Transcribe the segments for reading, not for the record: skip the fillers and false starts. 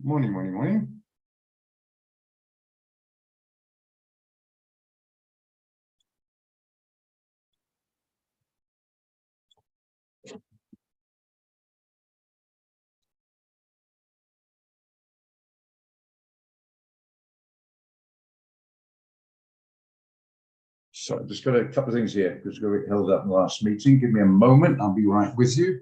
Morning, morning, morning. So just got a couple of things here because we got held up in the last meeting. Give me a moment. I'll be right with you.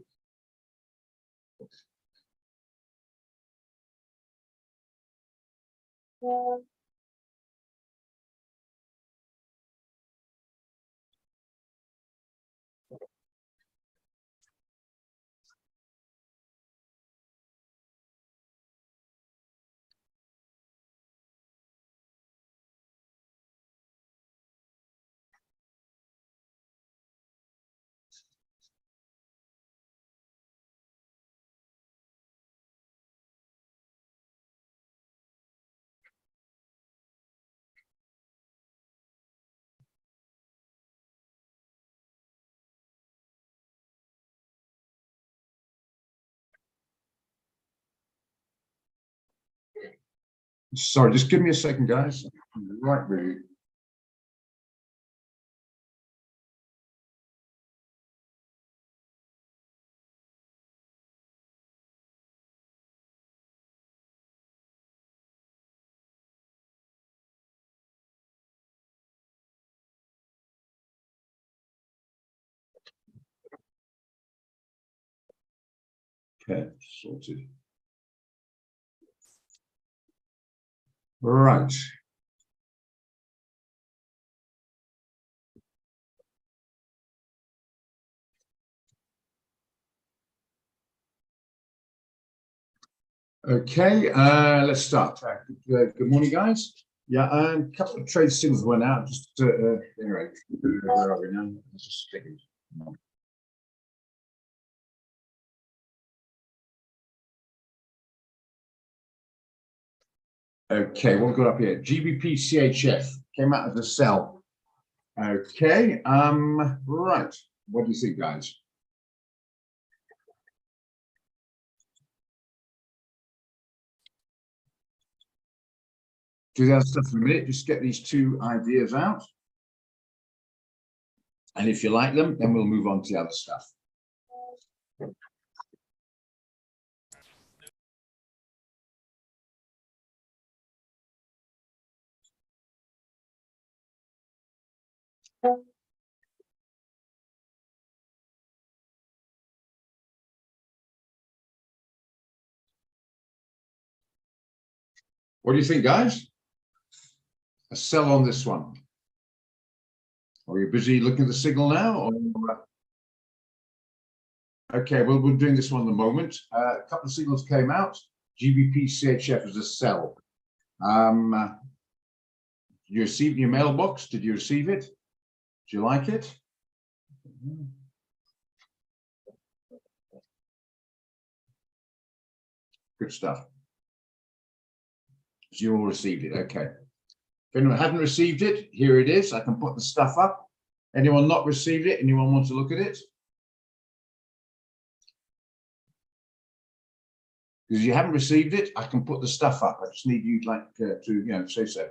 Sorry, just give me a second, guys. Right with you. Okay, sorted. Right. Okay, let's start. Good morning, guys. Yeah, a couple of trade signals went out. Just anyway, where are we now? Let's just stick it. Okay, what we've got up here? GBP CHF came out as a sell. Okay, right. What do you think, guys? Do that stuff in a minute. Just get these two ideas out. And if you like them, then we'll move on to the other stuff. What do you think, guys? A sell on this one. Are you busy looking at the signal now? Or... Okay, well, we're doing this one in a moment. A couple of signals came out. GBP CHF is a sell. You received your mailbox? Did you receive it? Do you like it? Good stuff. So you all received it. Okay. If anyone hadn't received it, here it is. I can put the stuff up. Anyone not received it? Anyone want to look at it? Because you haven't received it, I can put the stuff up. I just need you to say so.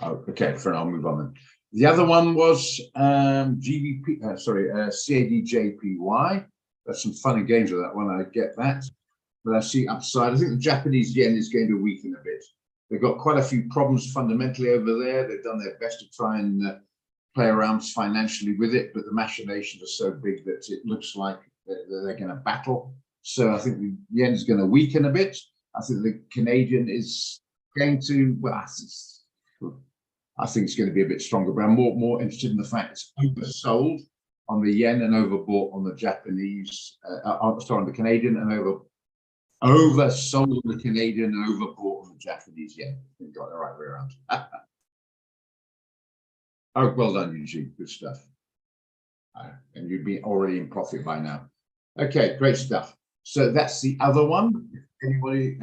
Oh, okay, fair enough. I'll move on then. The other one was CADJPY. There's some fun and games with that one. I get that, but I see upside. I think the Japanese yen is going to weaken a bit. They've got quite a few problems fundamentally over there. They've done their best to try and play around financially with it, but the machinations are so big that it looks like they're going to battle. So I think the yen is going to weaken a bit. I think the Canadian is going to, well, I think it's going to be a bit stronger, but I'm more interested in the fact it's oversold on the yen and overbought on the Japanese, sorry, on the Canadian, and oversold on the Canadian and overbought on the Japanese yen. You got it the right way around. Oh, well done, Eugene. Good stuff. And you'd be already in profit by now. Okay, great stuff. So that's the other one. Anybody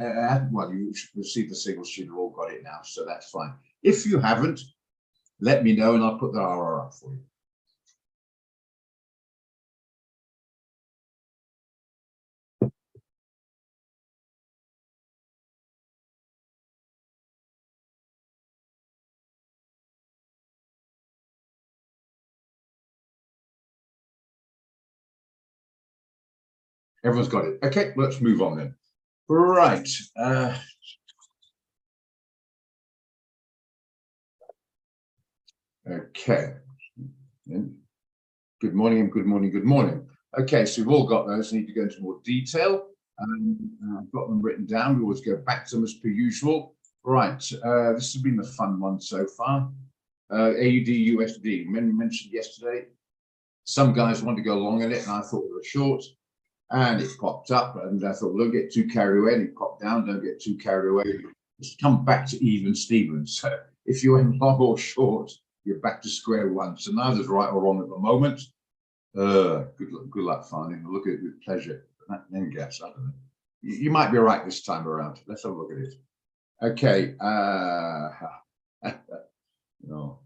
well, you should receive the signals, should have all got it now, so that's fine. If you haven't, let me know and I'll put the RR up for you. Everyone's got it. Okay, let's move on then. Right. Okay. Good morning and good morning, good morning. Okay, so we've all got those. I need to go into more detail. I've got them written down. We always go back to them as per usual. Right, this has been a fun one so far. AUD USD, mentioned yesterday. Some guys want to go long in it, and I thought we were short. And it popped up, and I thought, well, don't get too carried away. And it popped down, don't get too carried away. Just come back to even Stevens. So if you went long or short, you're back to square one. So neither's right or wrong at the moment. Good luck finding. Look at it with pleasure. Then guess, I don't know. You might be right this time around. Let's have a look at it. Okay. No.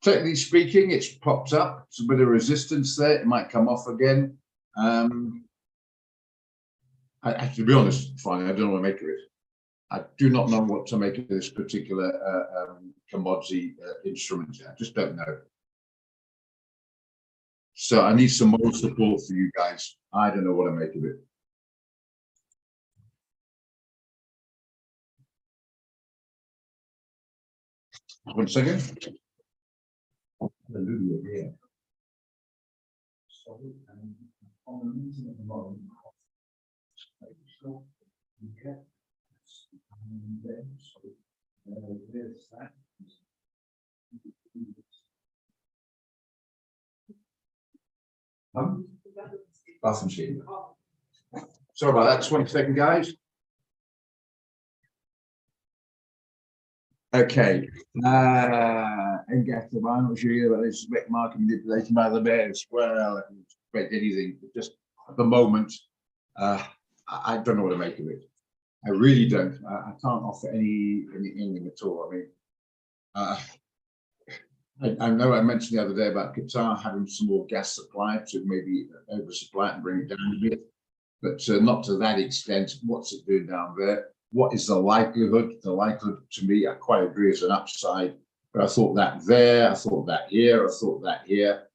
Technically speaking, it's popped up. It's a bit of resistance there. It might come off again. To be honest, finally, I don't know what to make of it. I do not know what to make of this particular commodity instrument. I just don't know. So I need some more support for you guys. I don't know what to make of it. One second. Hallelujah, yeah. On the meeting at the moment, there's that. Bathroom sheet. Sorry about that. 20 second, guys. Okay. NGAS, I'm not sure about this spec market manipulation by the bears. Well, I can expect anything. Just at the moment, I don't know what to make of it. I really don't. I can't offer anything at all. I mean, I know I mentioned the other day about Qatar having some more gas supply to maybe oversupply it and bring it down a bit, but not to that extent. What's it doing down there? What is the likelihood? The likelihood to me, I quite agree, is an upside. But I thought that there, I thought that here, I thought that here.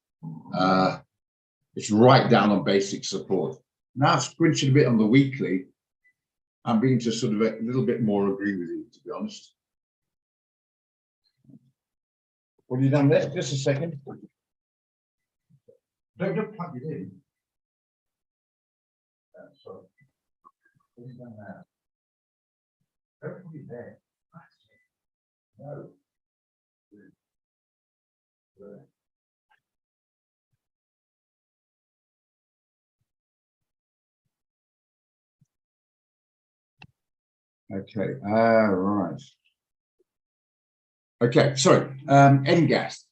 It's right down on basic support. Now I've squinched a bit on the weekly. I'm beginning to sort of a little bit more agree with you, to be honest. What have you done there? Just a second. Don't plug it in. Sorry. What have you done now? Don't put it there. No. Okay, right. Okay, sorry, NGAS.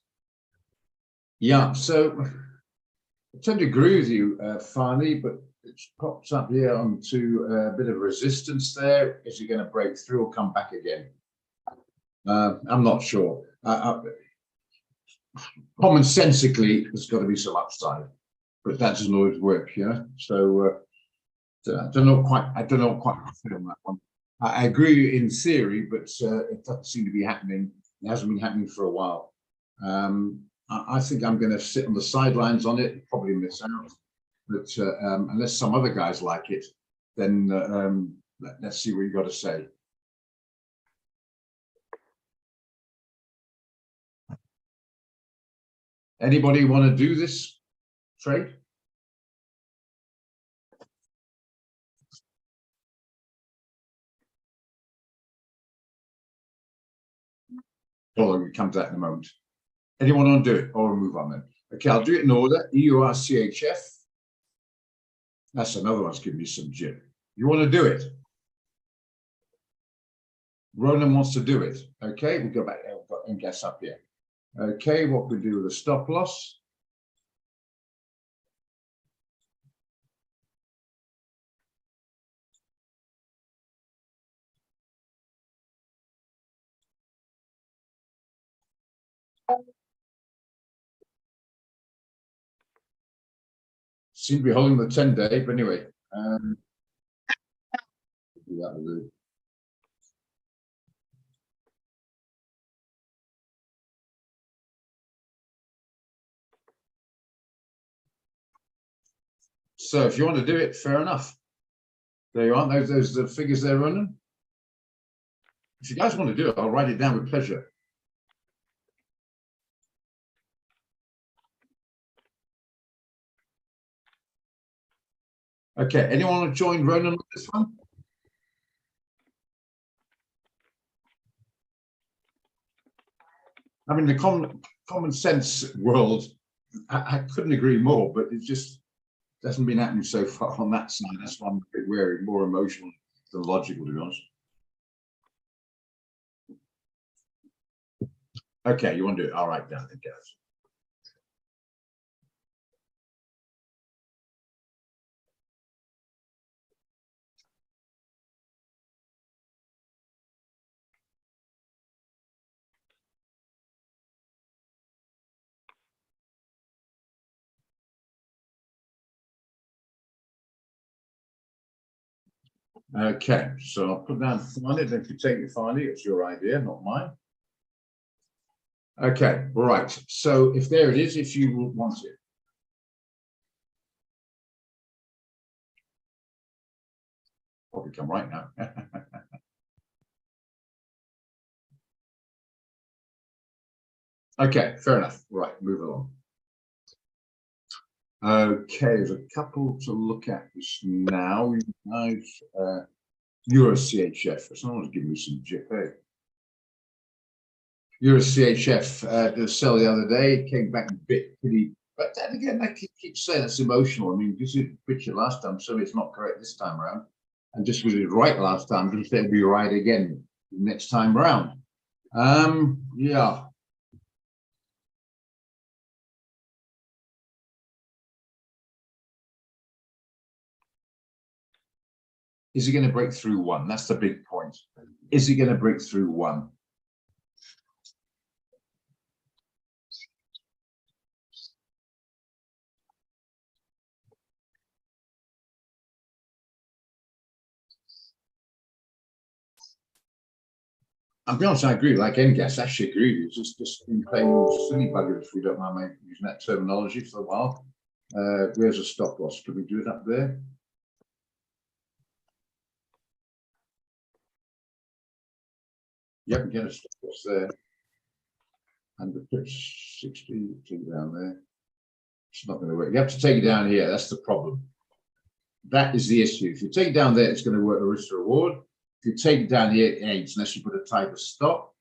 Yeah, so I tend to agree with you, finally, but it pops up here onto a bit of resistance there. Is it going to break through or come back again? I'm not sure. Commonsensically, there's got to be some upside, but that doesn't always work, you know. So I don't know quite how to feel on that one. I agree in theory, but it doesn't seem to be happening. It hasn't been happening for a while. I think I'm going to sit on the sidelines on it, probably miss out. But unless some other guys like it, then let's see what you got to say. Anybody want to do this trade? Well, we'll come to that in a moment. Anyone want to do it, or we'll move on then? Okay, I'll do it in order. EURCHF. That's another one's giving me some jib. You want to do it? Ronan wants to do it. Okay, we'll go back there. We've got NGAS up here. Okay, what we do with the stop loss? Seem to be holding the 10-day, but anyway, That will do. So if you want to do it, fair enough. There you are. Those are the figures they're running. If you guys want to do it, I'll write it down with pleasure. Okay, anyone want to join Ronan on this one? I mean, the common sense world, I couldn't agree more, but it just hasn't been happening so far on that side. That's why I'm a bit wary, more emotional than logical, to be honest. Okay, you want to do it? I'll write down it, guys. Okay, so I'll put down find it. If you take it, find it. It's your idea, not mine. Okay, right. So if there it is, if you want it. Probably come right now. Okay, fair enough. Right, move along. Okay, there's a couple to look at this now. Nice. Euro CHF. Someone's giving me some JPEG. Euro CHF did a sell the other day. It came back a bit pretty, but then again, I keep saying it's emotional. I mean, this is the picture last time, so it's not correct this time around. And just because it was right last time, just it'll be right again next time around. Yeah. Is he going to break through one? That's the big point. Is he going to break through one? I'll be honest, I agree. Like NGAS, I actually agree. It's just been playing silly buggers, if we don't mind using that terminology for a while. Where's a stop loss? Can we do it up there? Yep, get a stop loss there. And the pitch 60, take down there. It's not going to work. You have to take it down here. That's the problem. That is the issue. If you take it down there, it's going to work a risk reward. If you take it down here, it ain't, unless you put a type of stop,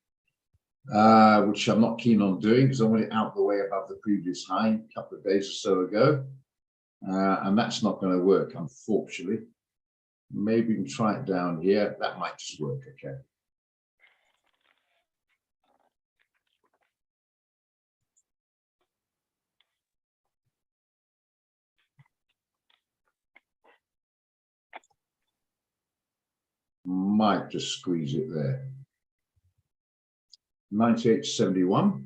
which I'm not keen on doing because I want it out the way above the previous high a couple of days or so ago. And that's not going to work, unfortunately. Maybe we can try it down here. That might just work, okay. Might just squeeze it there. 98.71.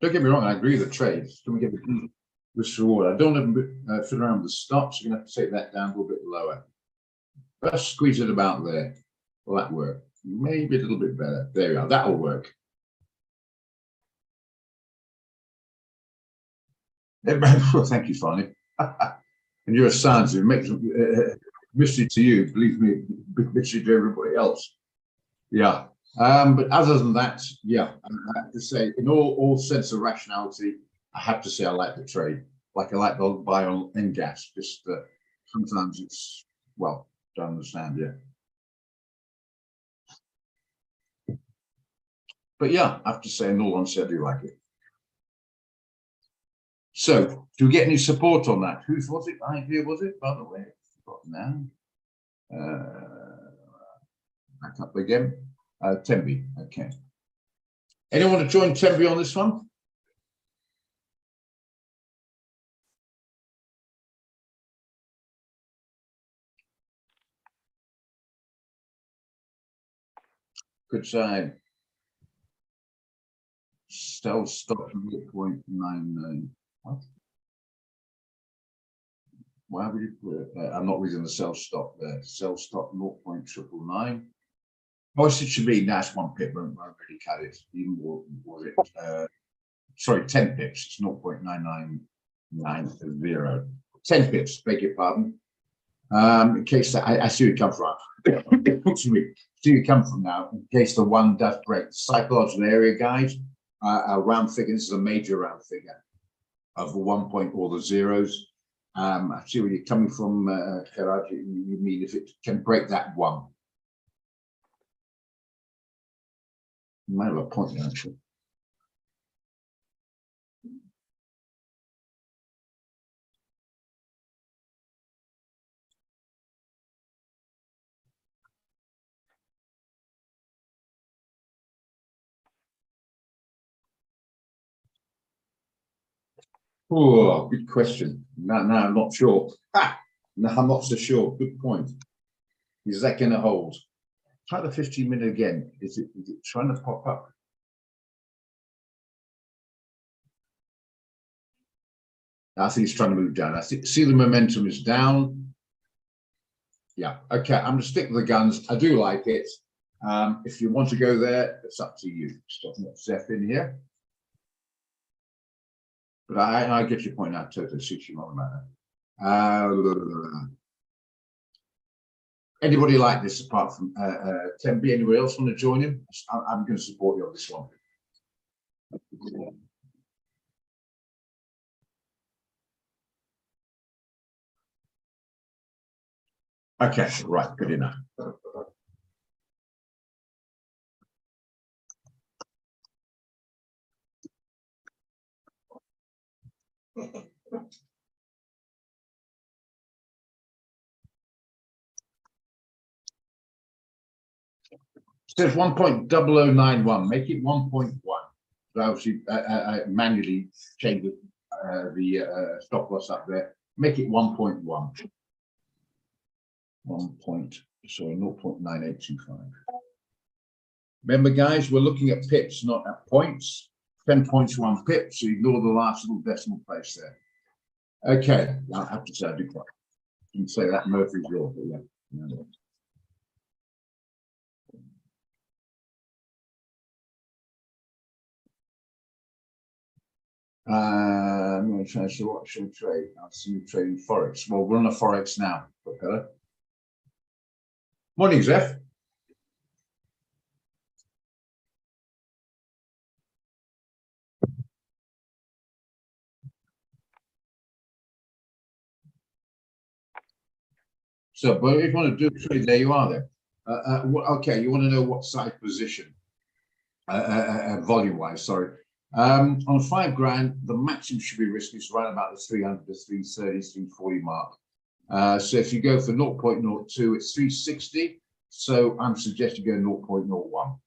Don't get me wrong, I agree with the trades. Can we get the risk reward? I don't want to fiddle around with the stops. You're going to have to take that down a little bit lower. Let's squeeze it about there. Will that work? Maybe a little bit better. There we are. That'll work. Well, thank you, Fanny. And you're a science. It makes mystery to you. Believe me, big mystery to everybody else. Yeah. But other than that, yeah, I have to say, in all sense of rationality, I have to say I like the trade. Like I like the buy on NGAS. Just sometimes it's, well, don't understand yet. But yeah, I have to say, in all honesty, I do like it. So, do we get any support on that? Whose was it? Idea was it? By the way, I've forgotten now. Back up again. Tembi. Okay. Anyone want to join Tembi on this one? Good sign. Sell stop 0.99. What? Why would you put it there? I'm not reading the sell stop there. Sell stop 0.999. Most it should be that's 1 pip, won't really cut it. Even more was it sorry, 10 pips, it's 0.9990. 10 pips, beg your pardon. In case that I see where you come from. Excuse me. See where you come from now. In case the one does break, the psychological area guide, a round figure. This is a major round figure of the 1 point or the zeros. I see where you're coming from, Gerard. You mean if it can break that one? You might have a point there, actually. Oh, good question. No, I'm not sure. No, I'm not so sure. Good point. Is that going to hold? Try the 15-minute again. Is it trying to pop up? I think it's trying to move down. I see the momentum is down. Yeah. Okay. I'm going to stick with the guns. I do like it. If you want to go there, it's up to you. Stop Zeph in here. But I get your point now, totally suits you on that. Anybody like this apart from Tembi? Anybody else want to join him? I'm going to support you on this one. Okay, right, good enough. Says 1.0091, make it 1.1. So obviously I manually change the stop loss up there. Make it 1.1. 0.9825. Remember, guys, we're looking at pips, not at points. 10 points, 1 pip, so ignore the last little decimal place there. Okay, I have to say I do quite. You can say that Murphy's Law, but yeah. I'm going to try to see what should we trade. I'll see trading Forex. Well, we're on a Forex now. Okay. Morning, Zeph. So, but if you want to do a trade, there you are there. Okay, you want to know what size position, volume-wise, sorry. On 5 grand, the maximum should be risky is around about the 300 to 330, 340 mark. So if you go for 0.02, it's 360. So I'm suggesting go 0.01.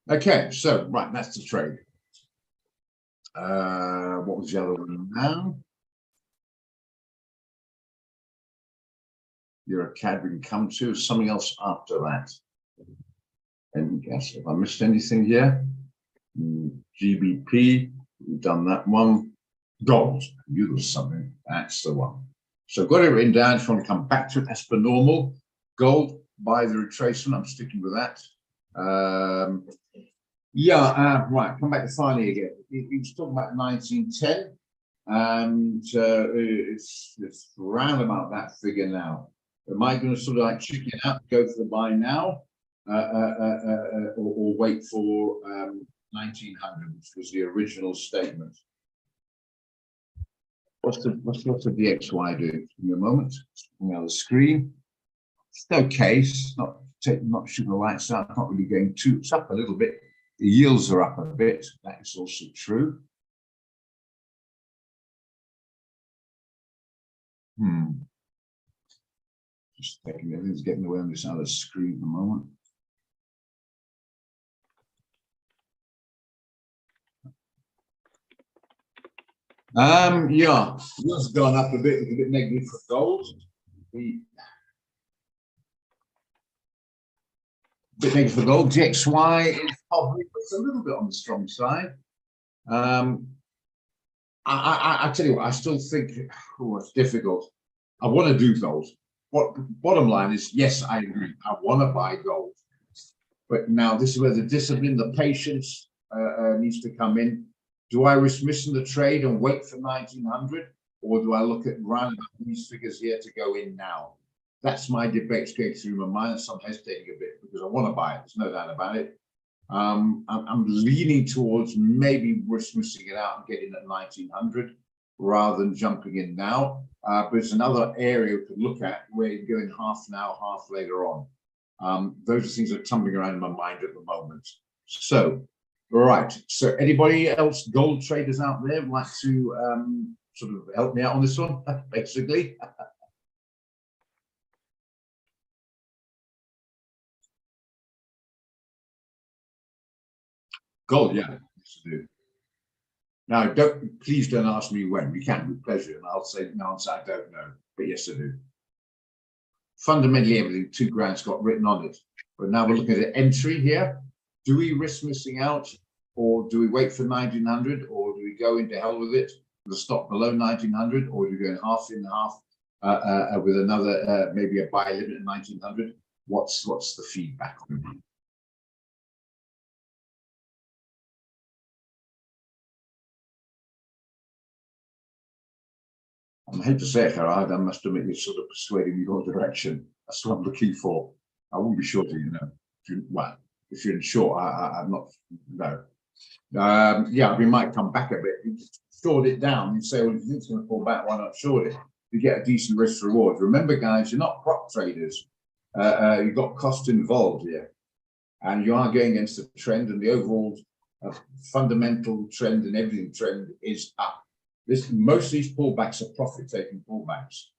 Okay, so right, that's the trade. What was the other one now? You're a CAD we can come to, something else after that. And guess if I missed anything here. GBP, we've done that one. Gold, you was something, that's the one. So got it written down. If you want to come back to it as per normal, gold, buy the retracement, I'm sticking with that. Right, come back to Farley again. He was talking about 1910, and it's round about that figure now. Am I going to sort of like chicken out, go for the buy now, or wait for 1900, which was the original statement? What's the DXY doing? In a moment, coming out of the screen. It's okay. It's not shooting the lights out. Not really going too. It's up a little bit. The yields are up a bit. That is also true. Just thinking everything's getting away on this other screen at the moment. Yeah, it's gone up a bit negative for gold. bit negative for gold. GXY is hovering, but it's a little bit on the strong side. I tell you what, I still think it's difficult. I want to do gold. What bottom line is, yes, I agree. I want to buy gold, but now this is where the discipline, the patience needs to come in. Do I risk missing the trade and wait for 1900, or do I look at round about these figures here to go in now? That's my debate going through my mind. So I'm hesitating a bit because I want to buy it. There's no doubt about it. I'm leaning towards maybe risk missing it out and getting at 1900 rather than jumping in now. But it's another area we could look at where you go in half now, half later on. Those things are tumbling around in my mind at the moment. So, right. So anybody else, gold traders out there, would like to sort of help me out on this one, basically? Gold, yeah, yes, I do. Now, please don't ask me when. We can with pleasure, and I'll say no answer. I don't know, but yes, I do. Fundamentally, everything 2 grand's got written on it. But now we're looking at an entry here. Do we risk missing out, or do we wait for 1900, or do we go into hell with it with a stop below 1900, or do we go in half with another maybe a buy limit at 1900? What's the feedback on that? I hate to say it, Gerard, I must admit you're sort of persuading me your direction. That's what I'm looking for. I wouldn't be short, you know. If you're in short, I'm not, no. Yeah, we might come back a bit. You short it down, you say, well, if you think it's going to fall back, why not short it? You get a decent risk reward. Remember, guys, you're not prop traders. You've got cost involved here. And you are going against the trend, and the overall fundamental trend and everything trend is up. Most of these pullbacks are profit-taking pullbacks.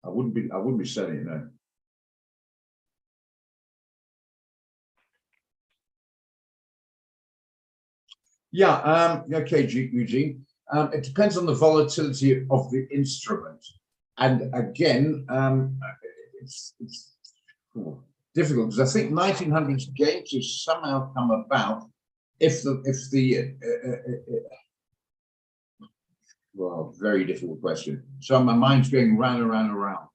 I wouldn't be selling it, no. Yeah, okay, Eugene. It depends on the volatility of the instrument. And again, it's difficult because I think 1900's going to somehow come about if the well, very difficult question. So my mind's going round and round and round.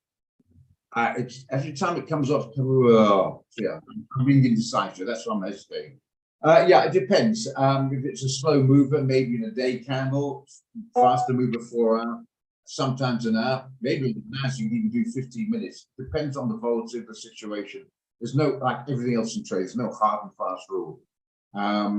It's every time it comes off, yeah, I'm being indecisive. That's why I'm hesitating. Yeah, it depends. If it's a slow mover, maybe in a day candle, faster mover 4 hours, sometimes an hour, maybe in the NAS you can even do 15 minutes. Depends on the volatility of the situation. There's no, like everything else in trade, there's no hard and fast rule. I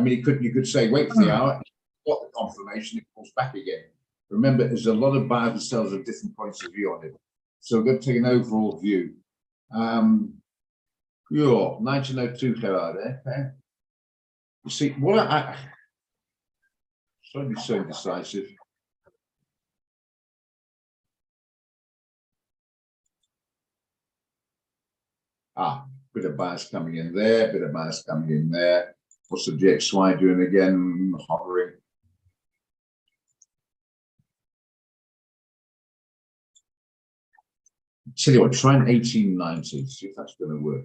mean, you could say wait for the hour, got the confirmation, it pulls back again. Remember, there's a lot of buyers and sellers with different points of view on it. So we're going to take an overall view. You're 1902, Gerard, okay? You see, what sorry to be so decisive. Bit of bias coming in there, bit of bias coming in there. What's the GXY doing again? Hovering. Tell you what, try an 1890, see if that's going to work.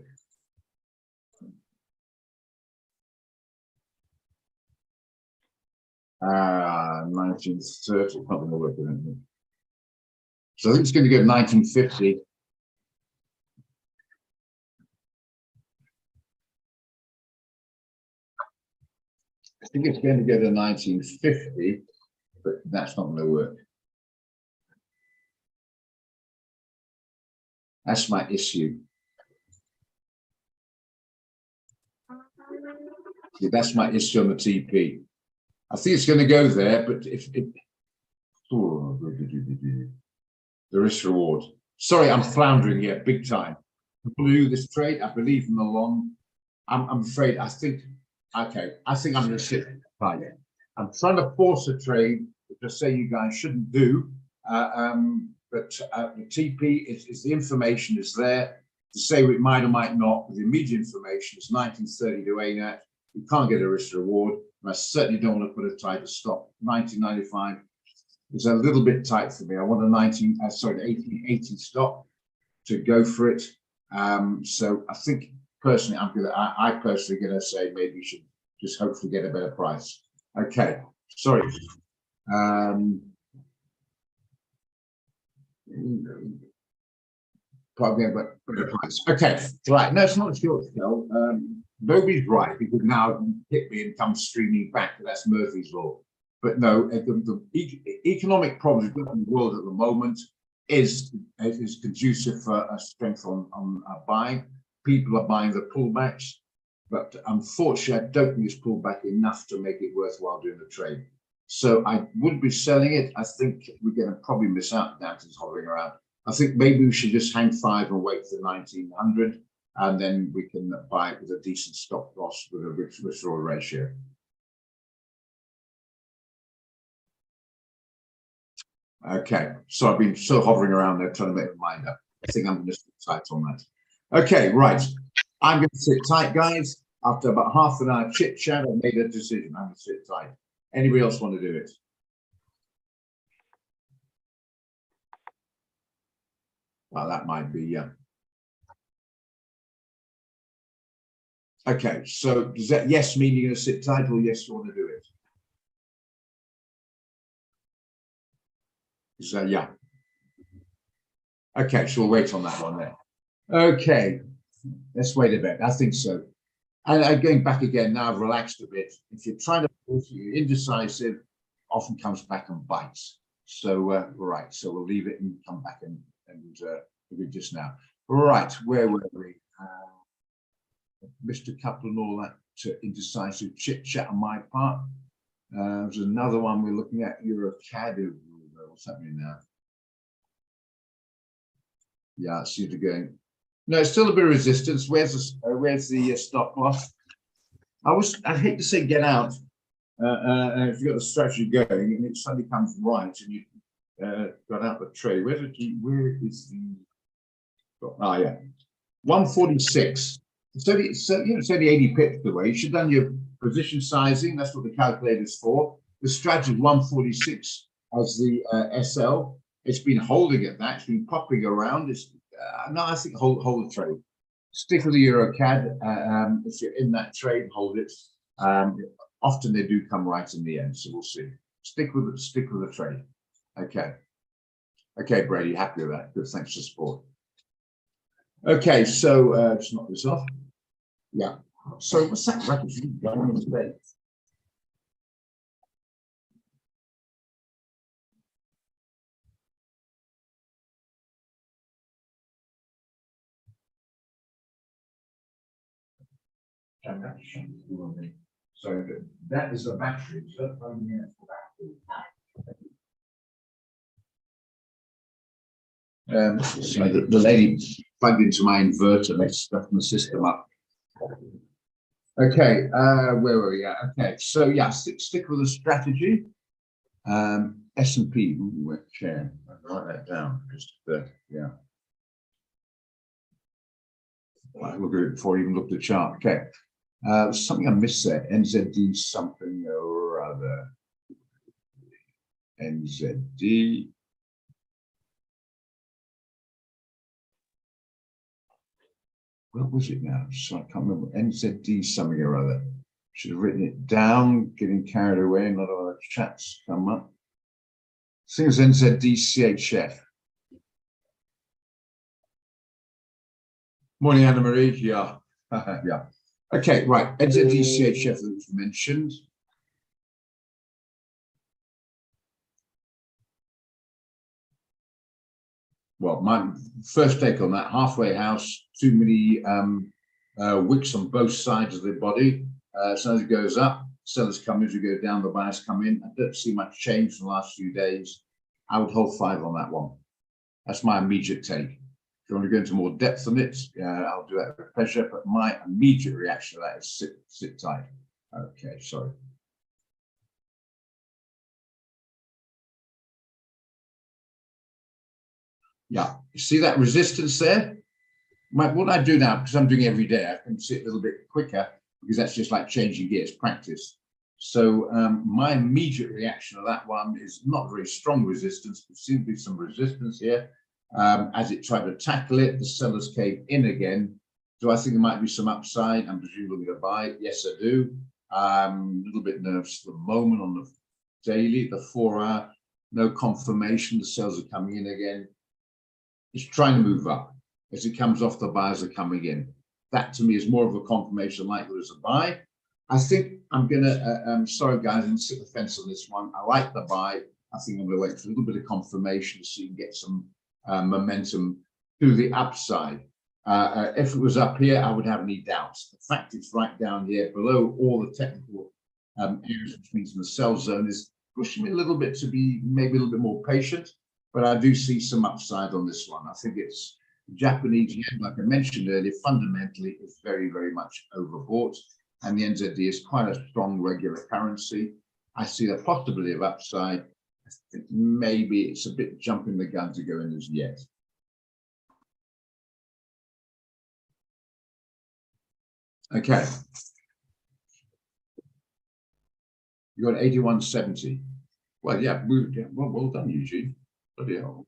Ah, 1930, not going to work, isn't it? So I think it's going to go 1950. I think it's going to go to 1950, but that's not going to work. That's my issue. Yeah, that's my issue on the TP. I think it's going to go there, but if it, oh, the risk reward. Sorry, I'm floundering here big time. I'm going to do this trade. I believe in the long. I'm afraid. I think. Okay, I think I'm going to sit right. I'm trying to force a trade, which I say you guys shouldn't do. But the TP is the information is there to say it might or might not. With the immediate information, it's 1930 to aim at. You can't get a risk reward. And I certainly don't want to put a tighter stop. 1995. is a little bit tight for me. I want a 1880 stop to go for it. So I think personally, I personally gonna say maybe you should just hopefully get a better price. Okay, sorry. Probably but better price. Okay, right. No, it's not a short sell. Nobody's right because now hit me and come streaming back. That's Murphy's law. But no, the economic problems in the world at the moment is conducive for a strength on buying. People are buying the pullbacks, but unfortunately, I don't think it's pulled back enough to make it worthwhile doing the trade. So I would be selling it. I think we're going to probably miss out. Downton's hovering around. I think maybe we should just hang 5 and wait for 1900, and then we can buy it with a decent stop loss with a risk-reward ratio. Okay, so I've been still hovering around there trying to make my mind up. I think I'm going to sit tight on that. Okay, right. I'm going to sit tight, guys. After about half an hour chit chat, I've made a decision. I'm going to sit tight. Anybody else want to do it? Well, that might be, yeah. Okay, so does that yes mean you're going to sit tight, or yes, you want to do it? So yeah. Okay, so we'll wait on that one then. Okay, let's wait a bit. I think so. And going back again, now I've relaxed a bit. If you're trying to, if you're indecisive, often comes back and bites. So right, so we'll leave it and come back and we just now. Right, where were we? Mr. Couple and all that indecisive chit chat on my part. There's another one we're looking at. EuroCAD. What's happening now? Yeah, I see it going. No, it's still a bit of resistance. Where's the stop loss? I hate to say get out. If you've got the strategy going and it suddenly comes right and you got out the trade. Where is the? Oh yeah, 146. It's only 80 pips away. You should have done your position sizing. That's what the calculator's for. The strategy 146 as the SL. It's been holding at that. It's been popping around. It's no, I think hold the trade. Stick with the EuroCAD. If you're in that trade, hold it. Often they do come right in the end, so we'll see. Stick with the trade. Okay, Brady, happy with that. Good, thanks for support. Okay, so just knock this off. Yeah. So what's that record going in today? So that is the battery. So the lady plugged into my inverter, makes stuff in the system up. Okay, where were we at? Okay, so yeah, stick with the strategy. S&P, chair. I'll write that down. Just yeah. Right, look at it before I even look at the chart. Okay, something I missed there. NZD something or other. NZD. What was it now? So I can't remember. NZD something or other. Should have written it down, getting carried away, not all the chats come up. I think it's NZD CHF. Morning, Anna Marie. Yeah. Yeah. Okay, right. NZD CHF that was mentioned. Well, my first take on that, halfway house, too many wicks on both sides of the body. So as it goes up, sellers come in, as you go down, the buyers come in. I don't see much change in the last few days. I would hold 5 on that one. That's my immediate take. If you want to go into more depth on it, I'll do that with pleasure. But my immediate reaction to that is sit tight. Okay, sorry. Yeah, you see that resistance there? What I do now, because I'm doing every day, I can sit a little bit quicker because that's just like changing gears, practice. So my immediate reaction to that one is not very strong resistance, but seems to be some resistance here. As it tried to tackle it, the sellers came in again. Do I think there might be some upside? I'm presumably going to buy it. Yes, I do. A little bit nervous at the moment on the daily, the 4 hour, no confirmation. The sellers are coming in again. It's trying to move up. As it comes off, the buyers are coming in. That to me is more of a confirmation likely as a buy. I think I'm gonna, sorry guys, I'm sit the fence on this one. I like the buy. I think I'm gonna wait for a little bit of confirmation so you can get some momentum to the upside. If it was up here, I would have any doubts. The fact it's right down here below all the technical areas, which means in the sell zone, is pushing me a little bit to be maybe a little bit more patient, but I do see some upside on this one. I think it's Japanese yen, like I mentioned earlier, fundamentally is very, very much overbought. And the NZD is quite a strong regular currency. I see the possibility of upside. I think maybe it's a bit jumping the gun to go in as yet. Okay. You got 81.70. Well, yeah, well done, Eugene. Bloody hell.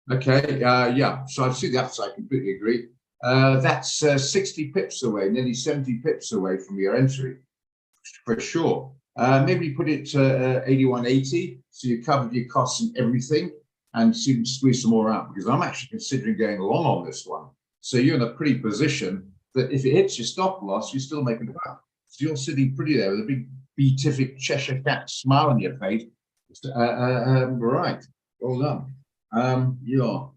Okay, yeah, so I see the upside, completely agree. That's 60 pips away, nearly 70 pips away from your entry, for sure. Maybe put it to 81.80, so you covered your costs and everything, and see if squeeze some more out, because I'm actually considering going long on this one. So you're in a pretty position that if it hits your stop loss, you're still making it up. So you're sitting pretty there with a big beatific Cheshire cat smile on your face. Right, well done. Yeah,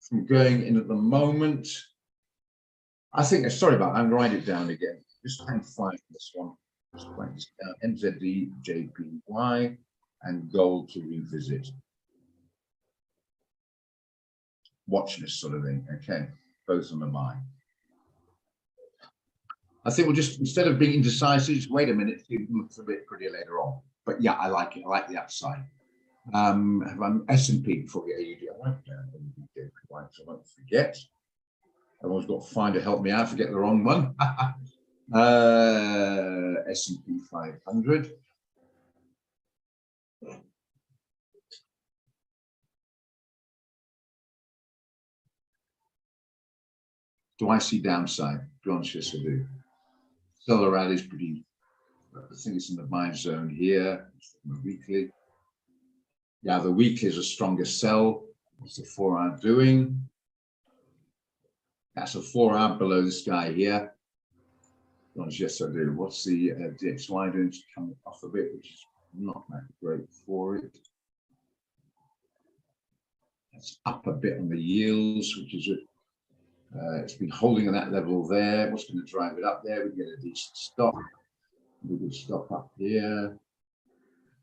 from going in at the moment. I think, sorry about that, I'm going to write it down again. Just hang fire for this one. Just write this down. NZD, JPY, and gold to revisit. Watch this sort of thing. Okay, both on the mind. I think we'll just, instead of being indecisive, just wait a minute, see if it looks a bit prettier later on. But yeah, I like it. I like the upside. S&P before we get AUD. I won't JPY, so I won't forget. Everyone's got to find to help me out, forget the wrong one. S&P 500. Do I see downside? To be honest, yes, I do. Seller rally is pretty, I think it's in the buy zone here. The weekly. Yeah, the weekly is a stronger sell. What's the 4 hour doing? That's a 4 hour below this guy here. Yes, I do. What's the DXY doing? It's coming off a bit, which is not that great for it. It's up a bit on the yields, which is it's been holding at that level there. What's going to drive it up there? We get a decent stop. We will stop up here.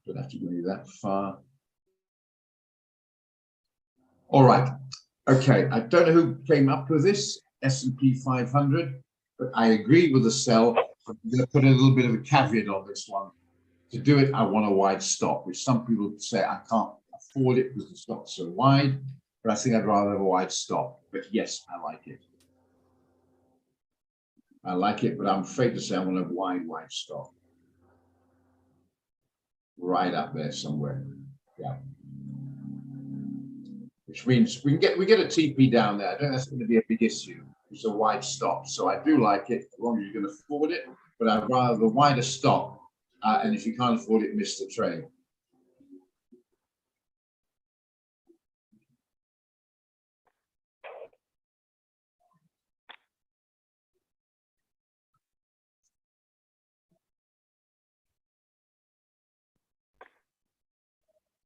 Don't have to go that far. All right. Okay. I don't know who came up with this S&P 500, but I agree with the sell. I'm going to put a little bit of a caveat on this one. To do it, I want a wide stop, which some people say I can't afford it because the stop's so wide, but I think I'd rather have a wide stop. But yes, I like it. I like it, but I'm afraid to say I want a wide stop. Right up there somewhere. Yeah. Which means we get a TP down there. I don't think that's going to be a big issue. It's a wide stop. So I do like it, as long as you can afford it, but I'd rather the wider stop. And if you can't afford it, miss the trade.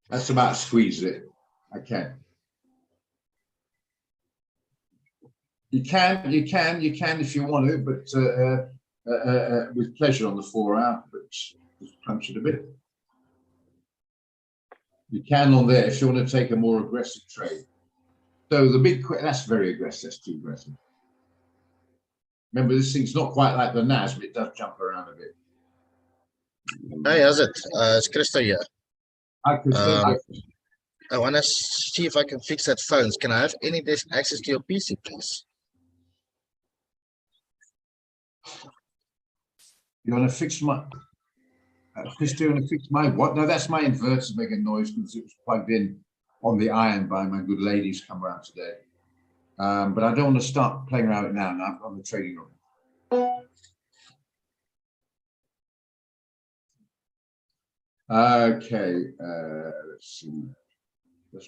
That's about squeeze it. I can. You can if you want to, but with pleasure on the 4 hour, but just punch it a bit. You can on there if you want to take a more aggressive trade. So the big, that's very aggressive, that's too aggressive. Remember, this thing's not quite like the NAS, but it does jump around a bit. Hi, how's it? It's Christo here. Hi, Christo. I want to see if I can fix that phone. Can I have any desk access to your PC, please? You want to fix my? Chris doing a fix my what? No, that's my inverter making noise because it was plugged in on the iron by my good ladies come around today. But I don't want to start playing around with it now. Now I'm on the trading room. Okay, let's see.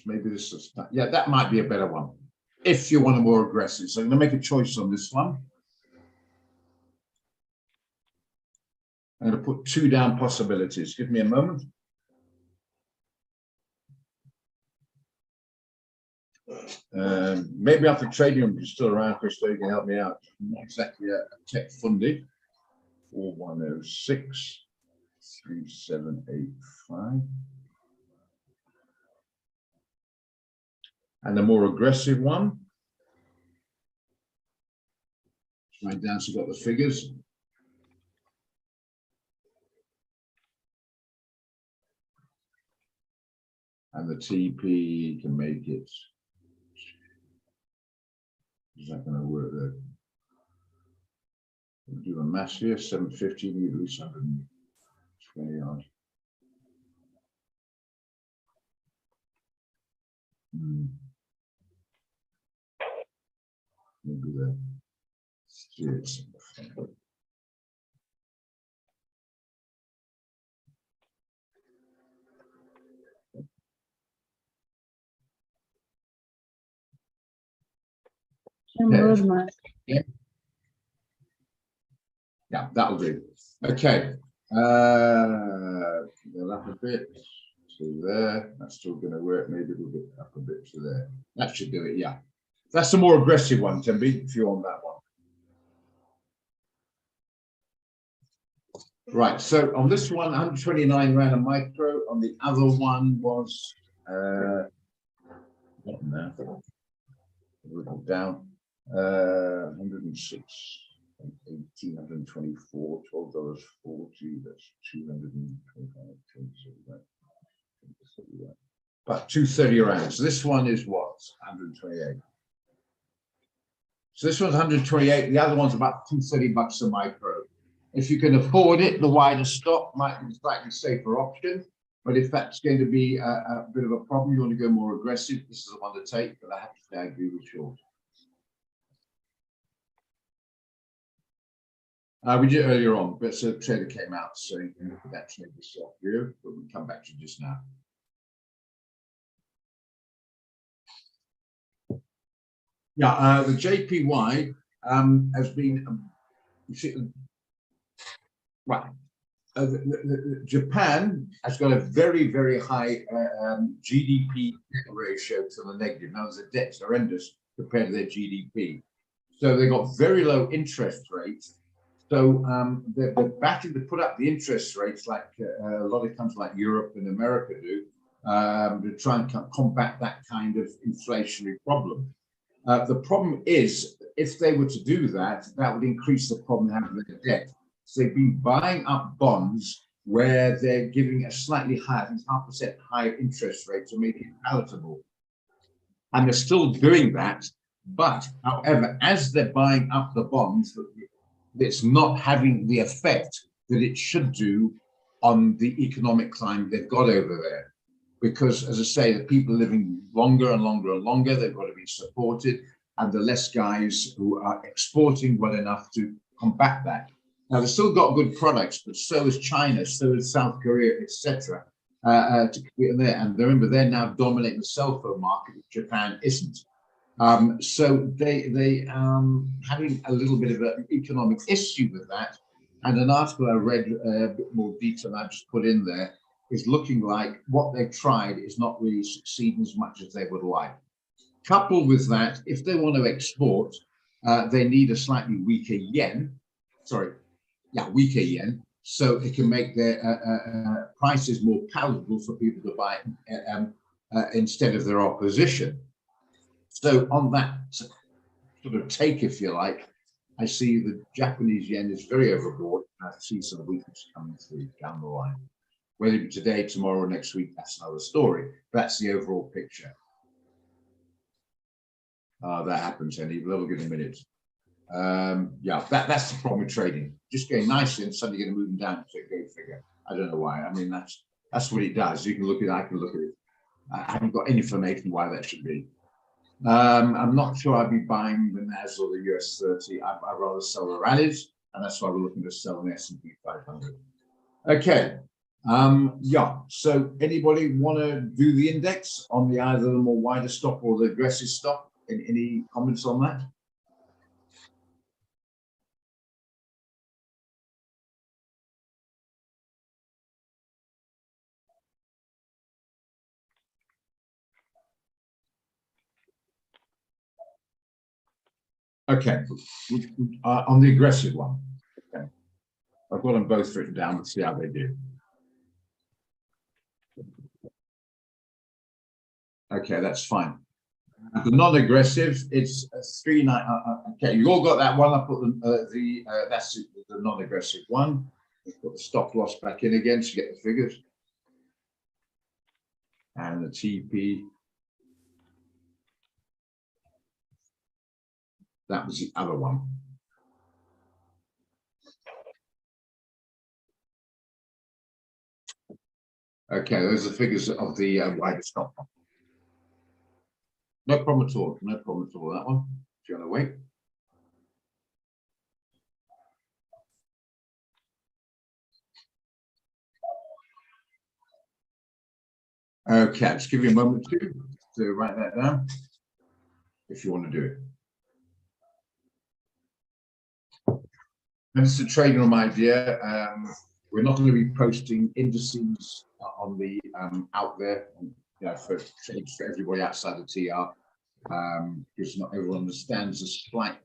Maybe this is, yeah, that might be a better one if you want a more aggressive. So I'm going to make a choice on this one. I'm going to put 2 down possibilities. Give me a moment. Maybe after trading room, you're still around, Chris, so you can help me out. I'm not exactly a tech funded. 4106 3785. And the more aggressive one. Right down, so you've got the figures. And the TP can make it. Is that going to work there? We'll do the mass here, 750, need at least 120 odd. Maybe the yes. Yeah, that'll do. Okay. Go up a bit to there. That's still going to work. Maybe we'll get up a bit to there. That should do it. Yeah. That's the more aggressive one, Tembi, if you're on that one. Right. So on this one, 129 rand a micro. On the other one was what now? A little down. 106. 1,824, $12.40. That's 225. About 230 around. So this one is what? 128. So this one's 128. The other one's about 230 bucks a micro. If you can afford it, the wider stop might be a slightly safer option. But if that's going to be a bit of a problem, you want to go more aggressive, this is the one to take. But I have to say, I agree with short. We did earlier on, but so the trader came out saying that trade was soft view, but we'll come back to just now. Yeah, the JPY has been right. Japan has got a very, very high GDP ratio to the negative. Now, the debt's horrendous compared to their GDP. So they've got very low interest rates. So they're batting to put up the interest rates like a lot of countries like Europe and America do to try and combat that kind of inflationary problem. The problem is, if they were to do that, that would increase the problem having with their debt. So they've been buying up bonds where they're giving a slightly higher, I think 0.5% higher interest rate to make it palatable. And they're still doing that. But however, as they're buying up the bonds, it's not having the effect that it should do on the economic climate they've got over there. Because, as I say, the people are living longer and longer and longer, they've got to be supported, and the less guys who are exporting well enough to combat that. Now, they've still got good products, but so is China, so is South Korea, etc. To compete in there. And remember, they're now dominating the cell phone market, which Japan isn't. So they having a little bit of an economic issue with that. And an article I read a bit more detail I just put in there is looking like what they've tried is not really succeeding as much as they would like. Coupled with that, if they want to export, they need a slightly weaker yen. Weaker yen, so it can make their prices more palatable for people to buy instead of their opposition. So on that sort of take, if you like, I see the Japanese yen is very overbought. I see some weakness coming through down the line. Whether it be today, tomorrow, or next week, that's another story. That's the overall picture. That happens, Andy. We'll get in a minute. Yeah, that's the problem with trading. Just getting nicely and suddenly going to move them down. So go figure. I don't know why. I mean, that's what it does. You can look at it, I can look at it. I haven't got any information why that should be. I'm not sure I'd be buying the NAS or the US 30. I'd rather sell the rallies, and that's why we're looking to sell an S&P 500. Okay. Yeah. So anybody want to do the index on the either the more wider stop or the aggressive stop? Any comments on that? Okay, on the aggressive one. Okay, I've got them both written down. Let's see how they do. Okay, that's fine. The non-aggressive, it's a 3.9. Okay, you all got that one. I put that's the non-aggressive one. Put the stop loss back in again to get the figures. And the TP. That was the other one. Okay, those are the figures of the wider stop. No problem at all. No problem at all. That one. If you want to wait. Okay, just give you a moment to write that down if you want to do it. And it's a trading room idea. We're not going to be posting indices on the out there, for everybody outside the TR, because not everyone understands the slight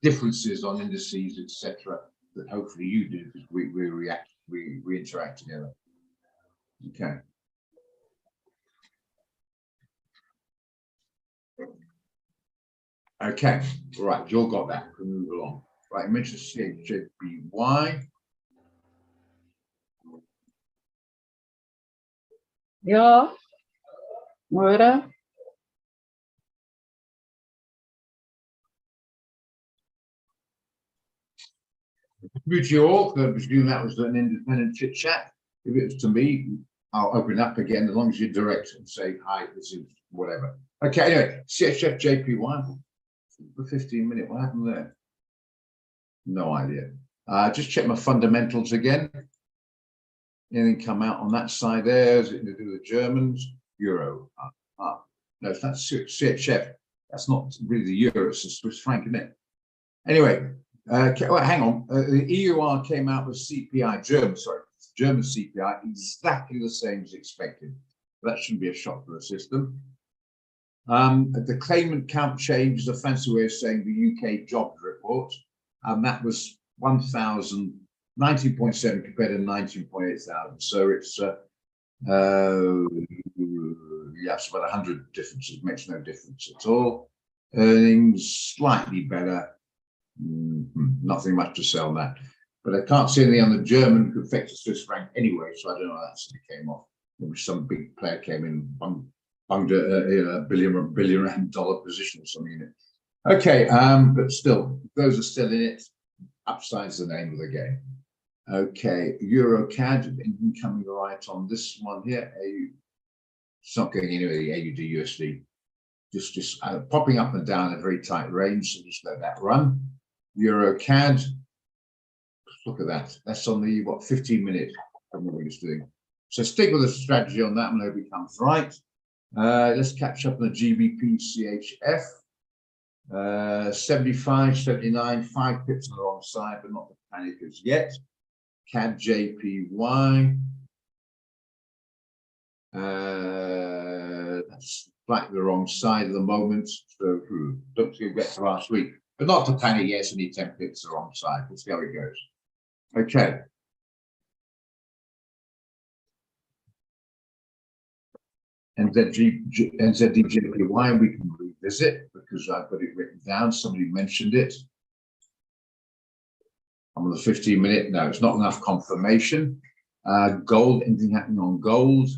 differences on indices, etc. That hopefully you do, because we interact together. Okay. Okay, right, you all got that. We'll move along. Right, I mentioned CHJPY. Ja, Moira. Good you all. I presume that was an independent chit chat. If it was to me, I'll open it up again as long as you're direct and say hi. This is whatever. Okay, anyway, CHFJPY. The 15-minute. What happened there? No idea. Just check my fundamentals again. Anything come out on that side there? Is it to do with Germans? Euro. No, it's not CHF. That's not really the euro. It's the Swiss franc, isn't it? Anyway, well, hang on. The EUR came out with CPI, German CPI, exactly the same as expected. That shouldn't be a shock to the system. The claimant count change is a fancy way of saying the UK jobs report, and that was 19.7 compared to 19.8 thousand. So it's yes, about 100 differences. Makes no difference at all. Earnings slightly better. Nothing much to sell on that, but I can't see anything on the German could affect the Swiss franc anyway. So I don't know how that came off. Maybe some big player came in, bunged a billion rand dollar position or something in it. Okay, but still, those are still in it. Upside's the name of the game. Okay, Euro CAD incoming right on this one here. It's not going anywhere. The AUD USD just popping up and down a very tight range. So just let that run. Euro CAD. Look at that. That's on the 15-minute. I don't know what it's doing. So stick with the strategy on that one. I hope it comes right. Let's catch up on the GBP CHF. 75, 79, 5 pips on the wrong side, but not the panic as yet. CAD JPY. That's like the wrong side at the moment. So don't forget to last week. But not to panic, yes, only 10 pips the wrong side. Let's see how it goes. Okay. NZD-JPY, we can revisit because I've got it written down. Somebody mentioned it. I'm on the 15-minute. No, it's not enough confirmation. Gold, anything happening on gold?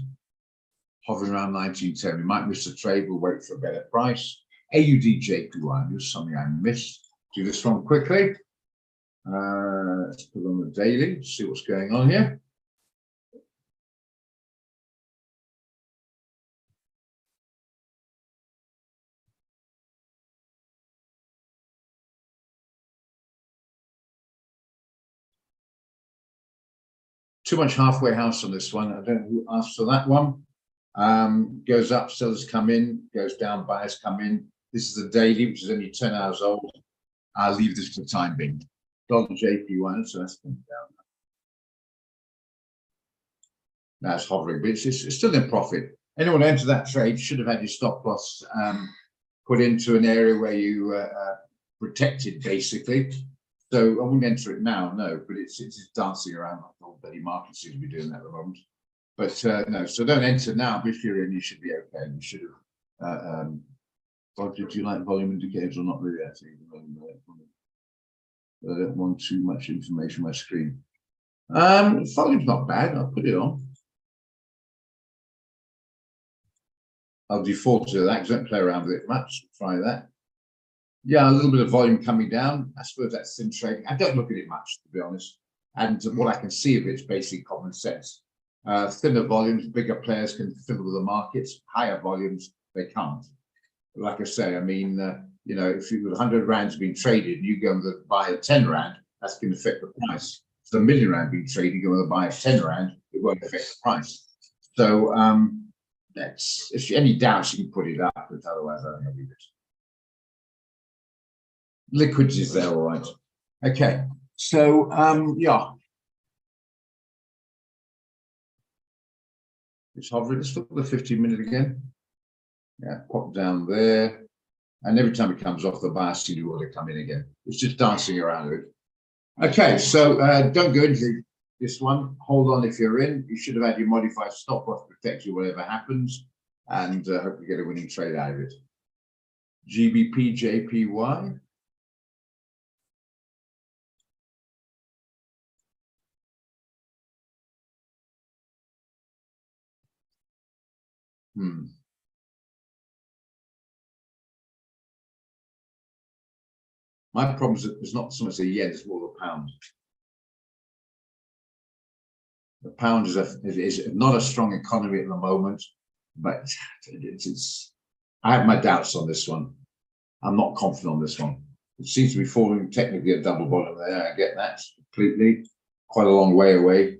Hovering around 1910. We might miss the trade. We'll wait for a better price. AUD-JPY, there's something I missed. Do this one quickly. Let's put on the daily, see what's going on here. Too much halfway house on this one. I don't know who asked for that one. Goes up, sellers come in, goes down, buyers come in. This is the daily, which is only 10 hours old. I'll leave this for the time being. Dollar JP1, so that's coming down. Now it's hovering, but it's still in profit. Anyone enter that trade should have had your stop loss put into an area where you protected, basically. So I wouldn't enter it now, no, but it's dancing around like the whole bloody market seems to be doing that at the moment. But no, so don't enter now, but if you're in, you should be okay. You should have. Do you like volume indicators or not really? I think I don't want too much information on my screen. Volume's not bad, I'll put it on. I'll default to that because I don't play around with it much. Try that. Yeah, a little bit of volume coming down. I suppose that's thin trading. I don't look at it much, to be honest. And what I can see of it is basically common sense. Thinner volumes, bigger players can fiddle with the markets. Higher volumes, they can't. Like I say, I mean, you know, if you 100 rands being traded, and you go and buy a 10 rand, that's going to affect the price. So a million rand being traded, you go and buy a 10 rand, it won't affect the price. So that's, if any doubts, you can put it up, but otherwise, I don't know. Liquidity is there, all right. Okay, so yeah. It's hovering. Let's look at the 15-minute again. Yeah, pop down there. And every time it comes off, the buyer sees the order come in again. It's just dancing around it. Okay, so don't go into this one. Hold on if you're in. You should have had your modified stop loss protect you whatever happens, and hope you get a winning trade out of it. GBP JPY. My problem is that it's not so much a yen, it's more the pound. The pound is not a strong economy at the moment, but I have my doubts on this one. I'm not confident on this one. It seems to be forming technically a double bottom there. I get that completely. Quite a long way away.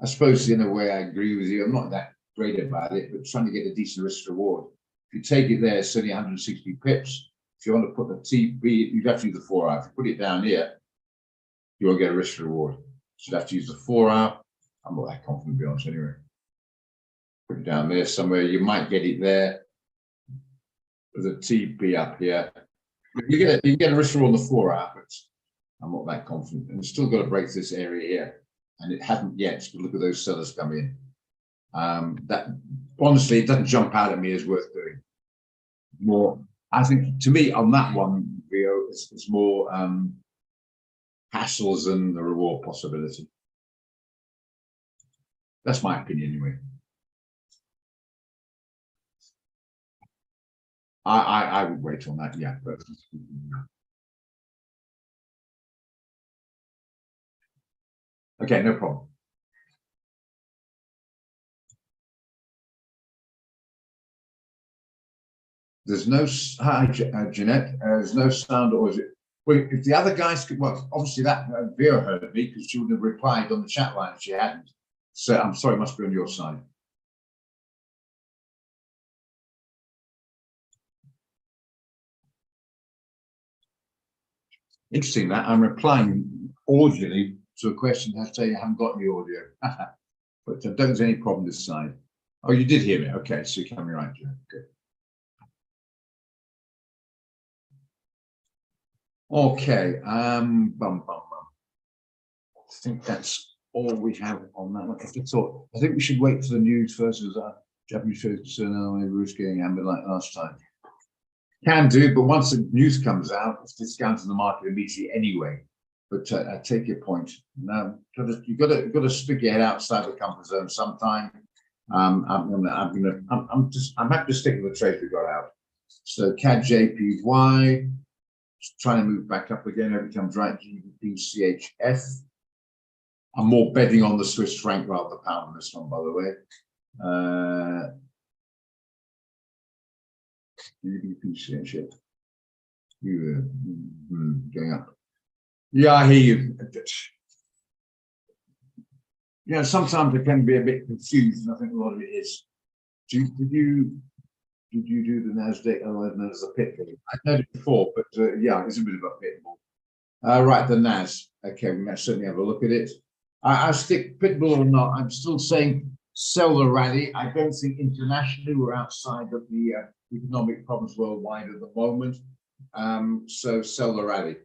I suppose in a way I agree with you. I'm not that great about it, but trying to get a decent risk reward. If you take it there, it's only 160 pips. If you want to put the TP, you'd have to use the 4 hour. If you put it down here, you won't get a risk reward. So you'd have to use the 4 hour. I'm not that confident, to be honest, anyway. Put it down there somewhere. You might get it there. With a TP up here. You get a risk reward on the 4 hour, but I'm not that confident. And it's still got to break this area here. And it hasn't yet, but look at those sellers come in. That honestly, it doesn't jump out at me as worth doing. More, I think, to me on that one, Rio, it's more hassles than the reward possibility. That's my opinion, anyway. I would wait on that, yeah, but. Okay, no problem. There's no, hi, Jeanette, there's no sound, or is it? Well, if the other guys could, well, obviously that Vera heard me because she would have replied on the chat line if she hadn't. So I'm sorry, it must be on your side. Interesting that I'm replying audibly to a question that I say you haven't got any audio, but don't there's any problem this side. Oh, you did hear me. Okay, so you're coming right, Jeanette. Good. Okay, I think that's all we have on that one. I think we should wait for the news first as our Japanese trade concern on Ruth getting hammered like last time. Can do, but once the news comes out, it's discounting the market immediately anyway. But I take your point. Now you've got to stick your head outside the comfort zone sometime. I'm happy to stick with the trades we got out. So CAD JPY, trying to move back up again. Every time right GBP CHF. I'm more betting on the Swiss franc rather than the pound on this one, by the way. GBP CHF. Going up. Yeah, I hear you. Yeah, sometimes it can be a bit confused, and I think a lot of it is. Did you do the Nasdaq? Oh, there's a pitbull. I've heard it before, but yeah, it's a bit of a pitbull. Right, the Nas. Okay, we might certainly have a look at it. I stick pitbull or not. I'm still saying sell the rally. I don't think internationally we're outside of the economic problems worldwide at the moment. So sell the rally.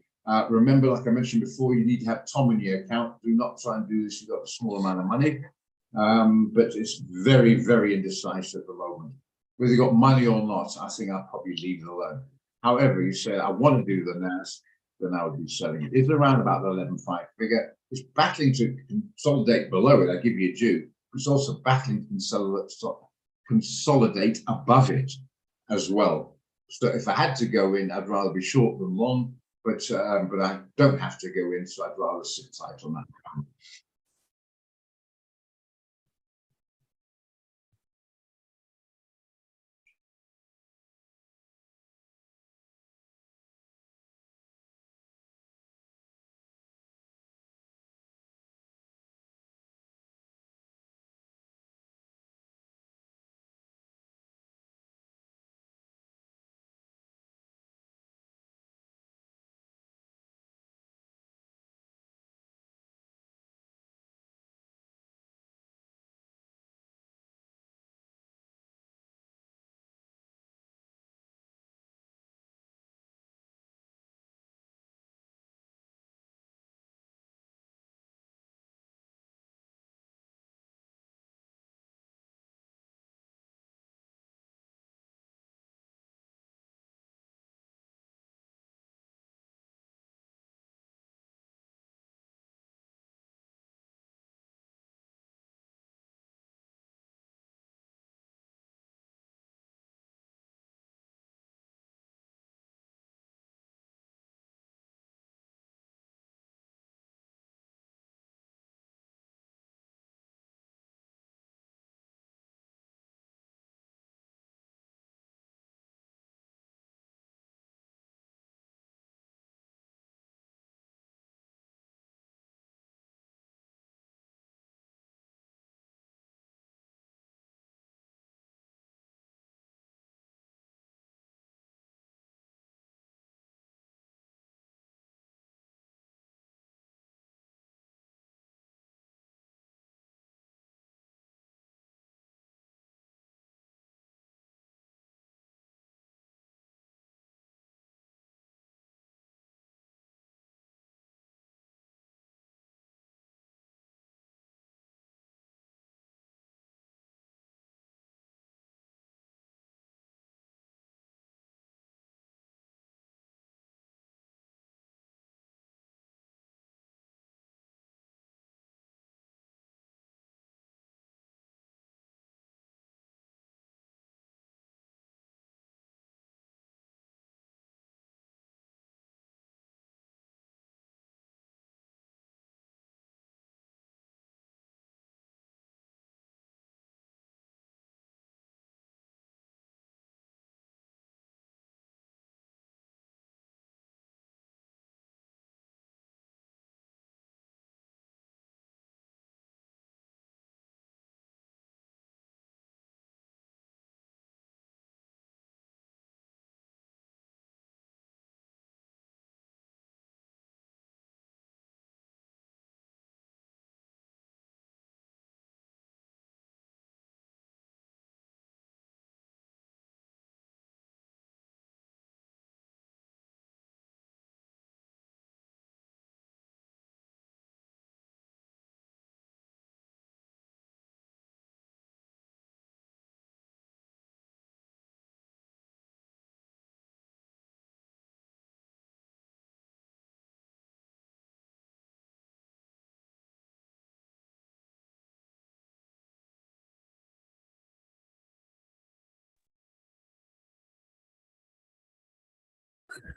Remember, like I mentioned before, you need to have Tom in your account. Do not try and do this. You've got a small amount of money, but it's very, very indecisive at the moment. Whether you got money or not, I think I'll probably leave it alone. However, you say I want to do the NAS, then I would be selling it. It's around about the 11.5 figure. It's battling to consolidate below it. I give you a due. It's also battling to consolidate above it as well. So if I had to go in, I'd rather be short than long, but I don't have to go in, so I'd rather sit tight on that.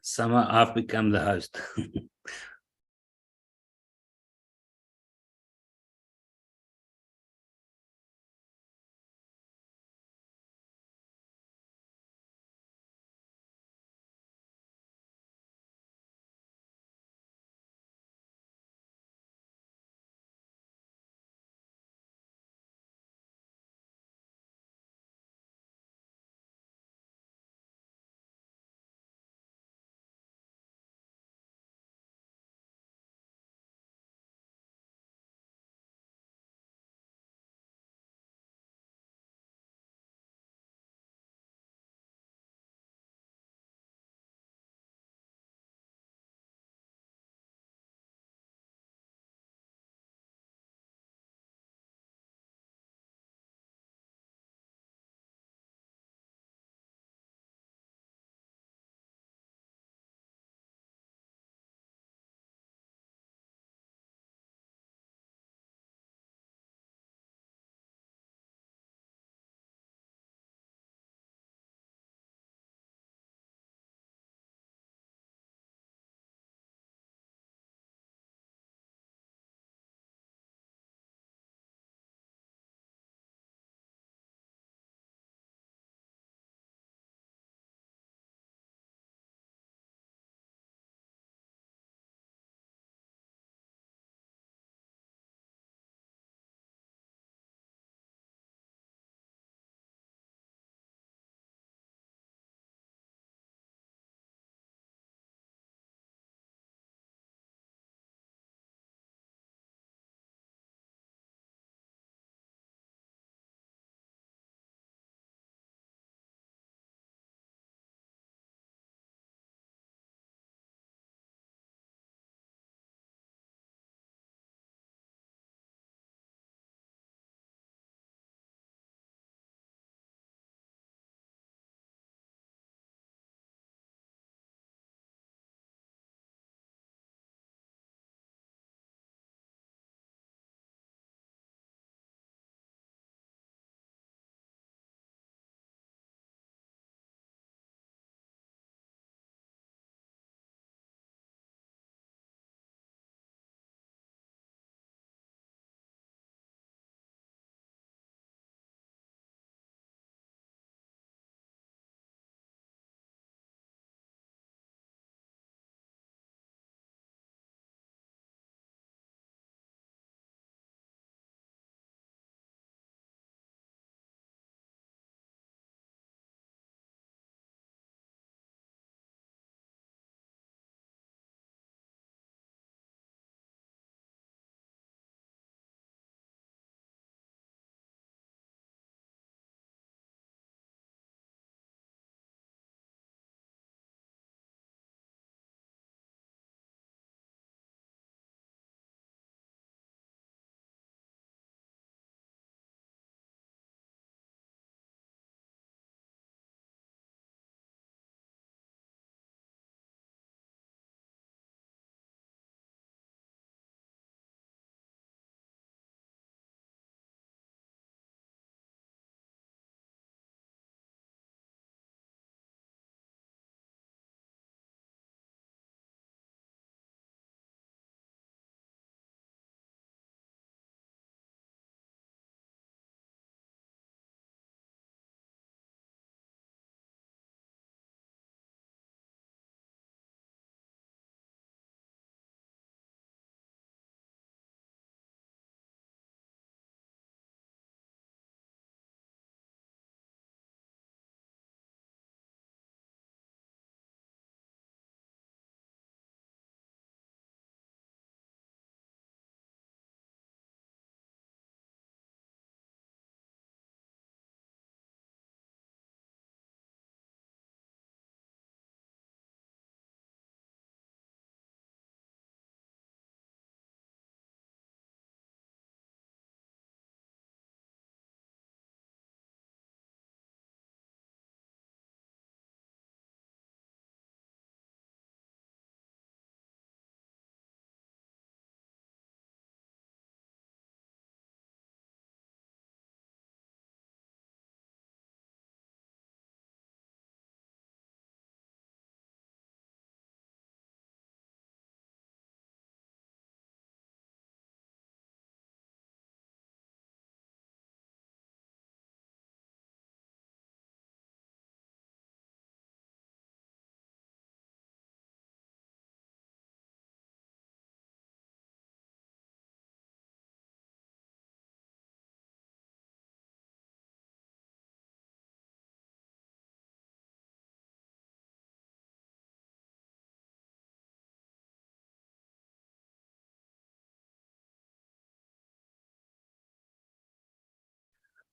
Somehow I've become the host.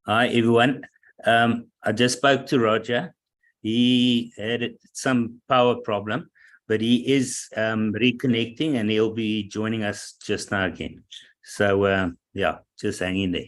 Hi, everyone. I just spoke to Roger. He had some power problem, but he is reconnecting and he'll be joining us just now again. So, yeah, just hang in there.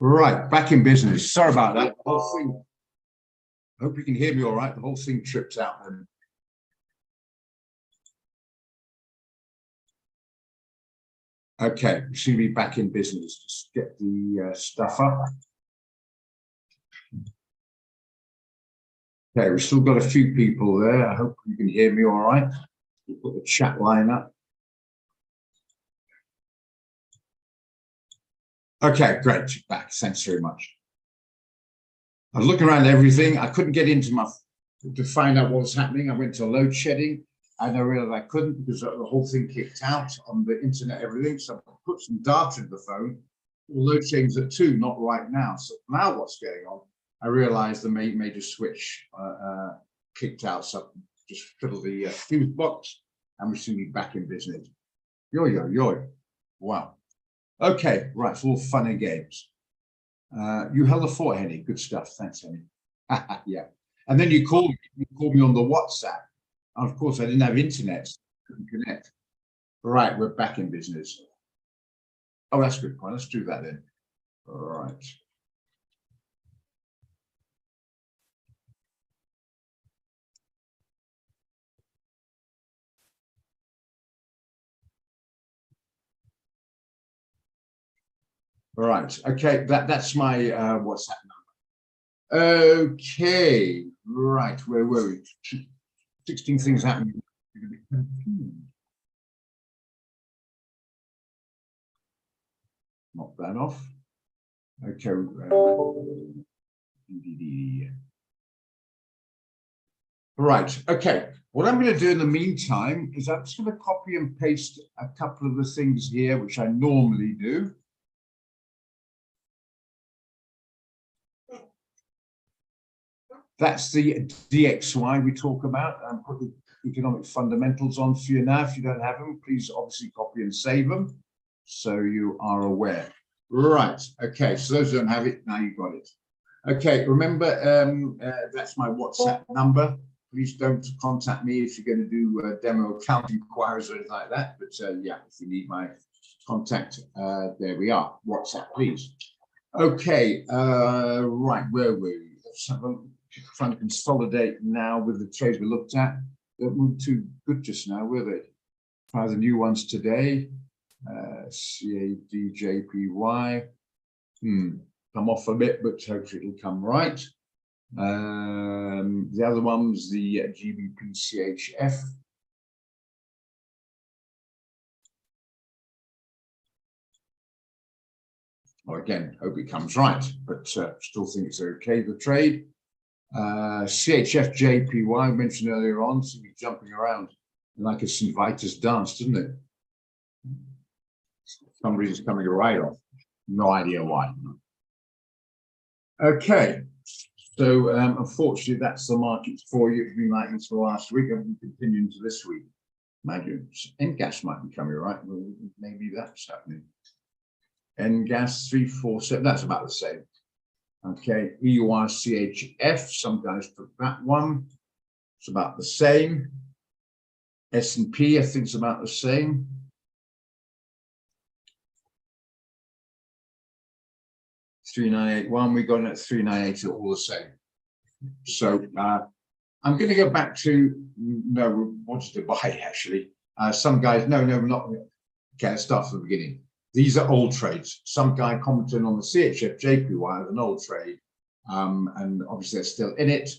Right, back in business. Sorry about that. The whole thing. Hope you can hear me all right. The whole thing trips out then. Okay, we seem to be back in business. Just get the stuff up. Okay, we've still got a few people there. I hope you can hear me all right. We'll put the chat line up. Okay, great. Back. Thanks very much. I was looking around everything. I couldn't get into to find out what was happening. I went to load shedding and I realized I couldn't because the whole thing kicked out on the internet, everything. So I put some data in the phone. Load shedding's at 2, not right now. So now what's going on? I realized the major switch kicked out. So just fiddle the fuse box and we should be back in business. Yo. Wow. Okay, right, it's all fun and games. You held the fort, Henny. Good stuff. Thanks, Henny. Yeah. And then you called me on the WhatsApp. And of course, I didn't have internet, so I couldn't connect. Right, we're back in business. Oh, that's good. Well, let's do that then. All right. All right. Okay, that's my WhatsApp number. Okay, right. Where were we? 16 things happening. Knock that off. Okay. Right. Okay. What I'm going to do in the meantime is I'm just going to copy and paste a couple of the things here, which I normally do. That's the DXY we talk about. I'm putting economic fundamentals on for you now. If you don't have them, please obviously copy and save them so you are aware. Right. Okay. So those who don't have it, now you've got it. Okay. Remember, that's my WhatsApp number. Please don't contact me if you're going to do demo account inquiries or anything like that. But yeah, if you need my contact, there we are. WhatsApp, please. Okay. Right. Where were we? Trying to consolidate now with the trades we looked at. They weren't too good just now, were they? Try the new ones today. CADJPY. Come off a bit, but hopefully it'll come right. The other one was the GBP-CHF. Well, again, hope it comes right, but still think it's okay, the trade. CHF-JPY, I mentioned earlier on, seemed to be jumping around like a St. Vitus dance, didn't it? For some reason it's coming right off. No idea why. Okay. So unfortunately, that's the markets for you. It's been like this for last week and we continue into this week. Imagine NGAS might be coming right. Well, maybe that's happening. NGAS 347, that's about the same. Okay, EUR-CHF, some guys took that one. It's about the same. S&P, I think, is about the same. $3,981. We got it at 398, all the same. So I'm going to go back to no, we wanted to buy actually. Some guys, no, not. Okay, let's start from the beginning. These are old trades. Some guy commented on the CHF JPY as an old trade, and obviously they're still in it,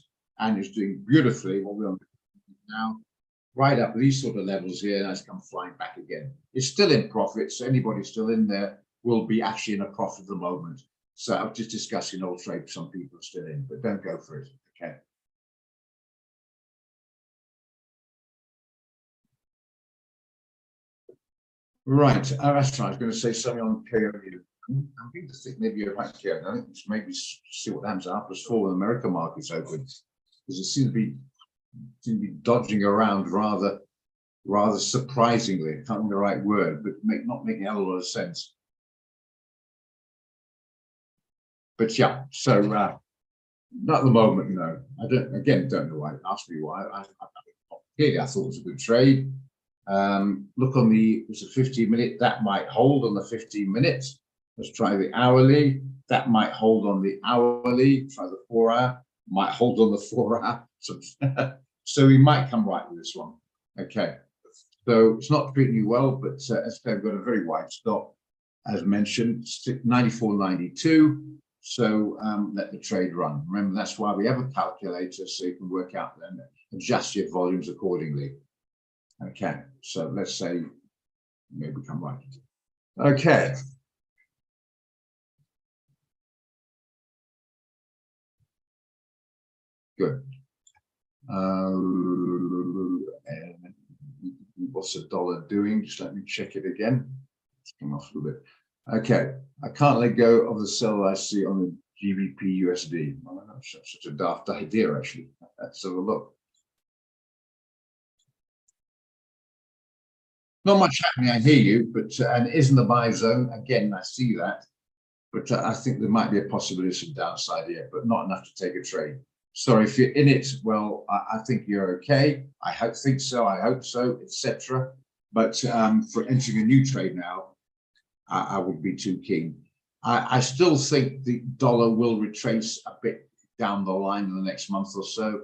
and it's doing beautifully. What we're on now, right up these sort of levels here, and it's come flying back again. It's still in profit, so anybody still in there will be actually in a profit at the moment. So I was just discussing old trade. Some people are still in, but don't go for it. Okay. Right, that's right. I was going to say something on KOU. I'm going to think maybe you're right, Karen. I think maybe see what happens after fall when America markets open, because it seems to be dodging around rather surprisingly. I can't remember the right word, but not making a lot of sense. But yeah, so not at the moment, no. I don't know why. Ask me why. Clearly, I thought it was a good trade. Look on the 15-minute, that might hold on the 15 minutes. Let's try the hourly. That might hold on the hourly. Try the 4-hour. Might hold on the 4-hour. So we might come right with this one. Okay. So it's not treating you well, but as I've got a very wide stop, as mentioned, 94.92. So let the trade run. Remember, that's why we have a calculator, so you can work out and adjust your volumes accordingly. Okay, so let's say maybe come right. Okay. Good. And what's the dollar doing? Just let me check it again. It's come off a little bit. Okay, I can't let go of the sell I see on the GBP USD. Oh, that's such a daft idea, actually. Let's have a look. Not much happening, I hear you, but and it is in the buy zone. Again, I see that, but I think there might be a possibility of some downside here, but not enough to take a trade. Sorry, if you're in it, well, I think you're okay. I think so, etc. But for entering a new trade now, I would be too keen. I still think the dollar will retrace a bit down the line in the next month or so.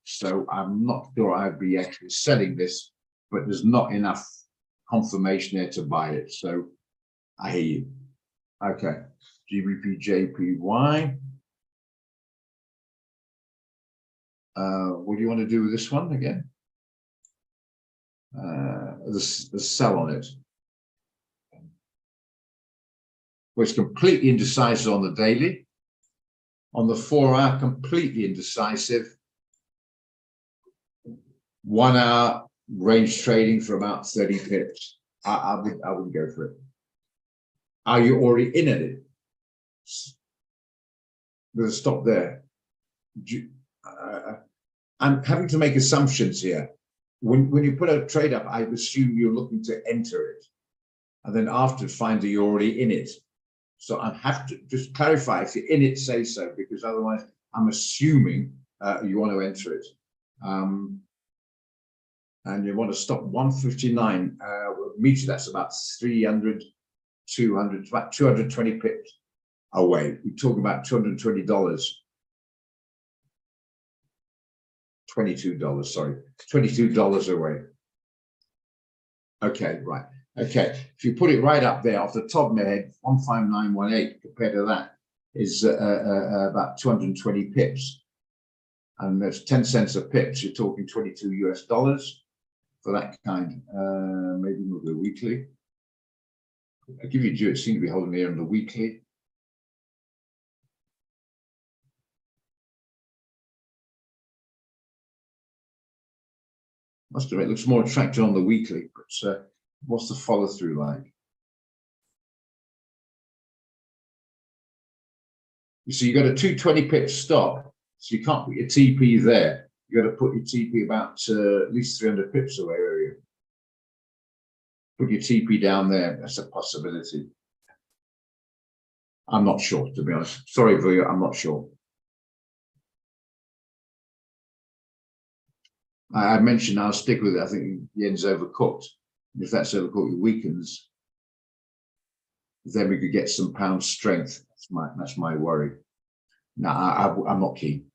So I'm not sure I'd be actually selling this, but there's not enough confirmation there to buy it. So I hear you. Okay, GBP JPY. What do you want to do with this one again? The sell on it. Well, it's completely indecisive on the daily. On the 4-hour, completely indecisive. 1 hour range trading for about 30 pips. I wouldn't go for it. Are you already in it? There's a stop there. I'm having to make assumptions here. When you put a trade up, I assume you're looking to enter it, and then after find that you're already in it. So I have to just clarify, if you're in it, say so, because otherwise I'm assuming you want to enter it. And you want to stop 159 meter, that's about 300, 200, about 220 pips away. We talk about $220, $22, sorry, $22 away. Okay, right. Okay, if you put it right up there off the top of my head, 15918 compared to that is about 220 pips. And there's 10 cents a pips, you're talking $22 US for that kind. Maybe we'll go weekly. I'll give you due, it seems to be holding here on the weekly. Must admit, it looks more attractive on the weekly, but what's the follow through like? You see, you got a 220 pip stop, so you can't put your TP there. You got to put your TP about at least 300 pips away, area. Put your TP down there. That's a possibility. I'm not sure, to be honest. Sorry, Vuya, I'm not sure. I mentioned I'll stick with it. I think yen's overcooked. If that's overcooked, it weakens. Then we could get some pound strength. That's my worry. No, I'm not keen.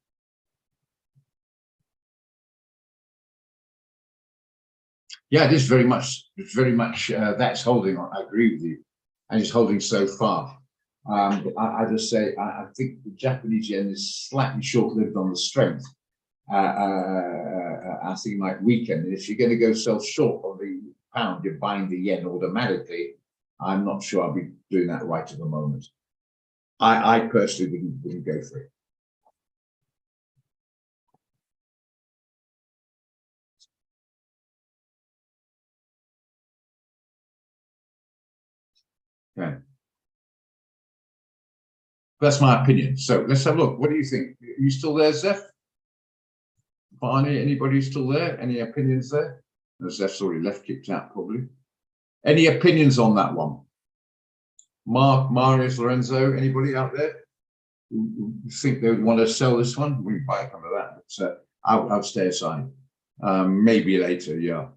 Yeah, it is very much. It's very much that's holding on. I agree with you, and it's holding so far. I just say I think the Japanese yen is slightly short-lived on the strength. I think it might weaken. And if you're going to go sell short on the pound, you're buying the yen automatically. I'm not sure I'll be doing that right at the moment. I personally wouldn't go for it. Okay. That's my opinion. So let's have a look. What do you think? Are you still there, Zeph? Barney, anybody still there? Any opinions there? No, Zeph's already left, kicked out probably. Any opinions on that one? Mark, Marius, Lorenzo, anybody out there who think they would want to sell this one? We can buy some of that, but I'll stay aside. Maybe later, yeah.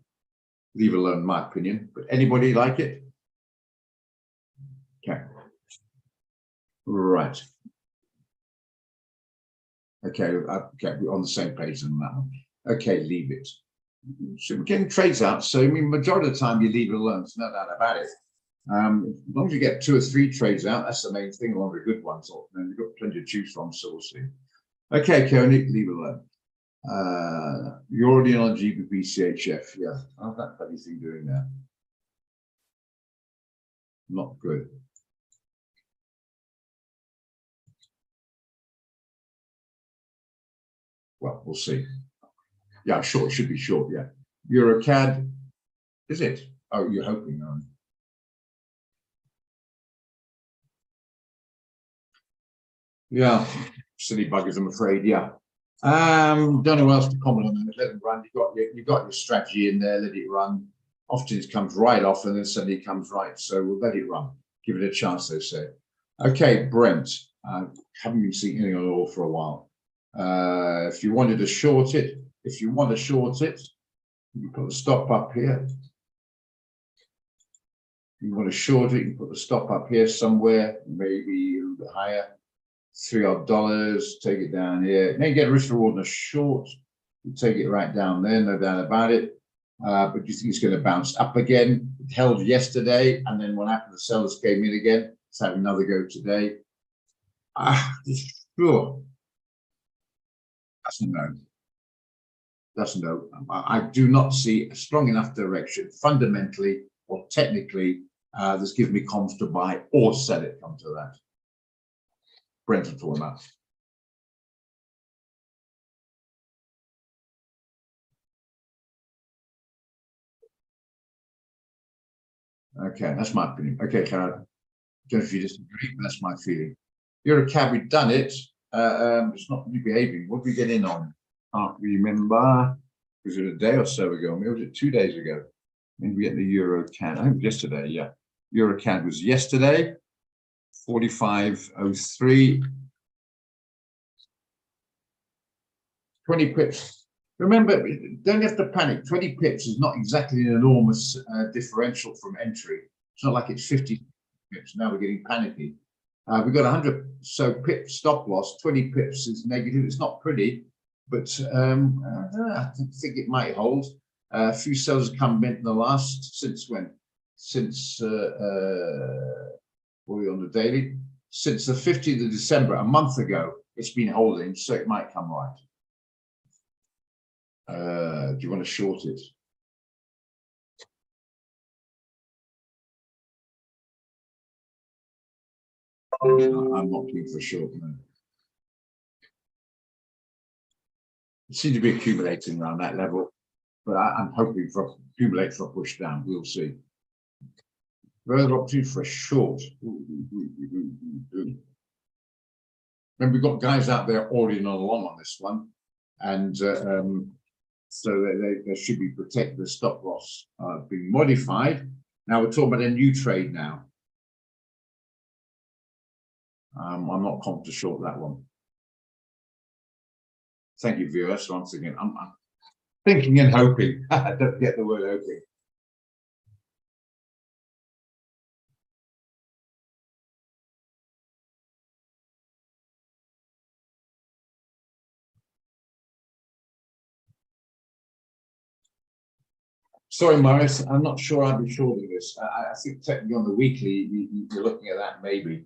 Leave alone my opinion, but anybody like it? Okay. Right. Okay, okay, we're on the same page on that one. Okay, leave it. So we're getting trades out. So I mean, majority of the time you leave it alone. There's no doubt about it. As long as you get 2 or 3 trades out, that's the main thing. Along with good ones, and you've got plenty to choose from. So we'll see. Okay, Koenig, leave it alone. You're already on GBP CHF. Yeah, how's that bloody thing doing there? Not good. Well, we'll see. Yeah, short, should be short, yeah. EuroCAD, is it? Oh, you're hoping, no. Yeah, silly buggers, I'm afraid, yeah. Don't know what else to comment on it. Let them run. You've got your strategy in there, let it run. Often it comes right off and then suddenly it comes right. So we'll let it run. Give it a chance, they say. Okay, Brent. Haven't been seeing anything at all for a while. If you wanted to short it, you put the stop up here. You want to short it, you put the stop up here somewhere, maybe a little bit higher. $3 odd, take it down here. Then you get a risk reward in a short. You take it right down there, no doubt about it. But you think it's going to bounce up again? It held yesterday, and then what happened? The sellers came in again. Let's have another go today. Sure. That's a no. That's a no. I do not see a strong enough direction fundamentally or technically that's given me confidence to buy or sell it. Come to that. Brent at all enough. Okay, that's my opinion. Okay, Karen. Don't know if you disagree, but that's my feeling. EuroCAD, we've done it. It's not really behaving. What did we get in on? Can't remember. Was it a day or so ago? Maybe was it 2 days ago? When did we get the EuroCAD? I think yesterday, yeah. EuroCAD was yesterday. 45.03. 20 pips. Remember, don't have to panic. 20 pips is not exactly an enormous differential from entry. It's not like it's 50 pips. Now we're getting panicky. We've got 100 so pip stop loss. 20 pips is negative. It's not pretty, but I think it might hold. A few sellers have come in the last since when? Since what are we on the daily? Since the 15th of December, a month ago, it's been holding, so it might come right. Do you want to short it? I'm not keen for short. No. It seems to be accumulating around that level, but I'm hoping for accumulate for a push down. We'll see. Further opportunity for a short. And we've got guys out there already not long on this one, and so they should be protected. The stop loss being modified. Now we're talking about a new trade now. I'm not confident to short that one. Thank you, viewers. Once again, Thinking and hoping. Don't forget the word hoping. Sorry, Morris, I'm not sure I'd be shorting this. I think technically on the weekly, you're looking at that maybe.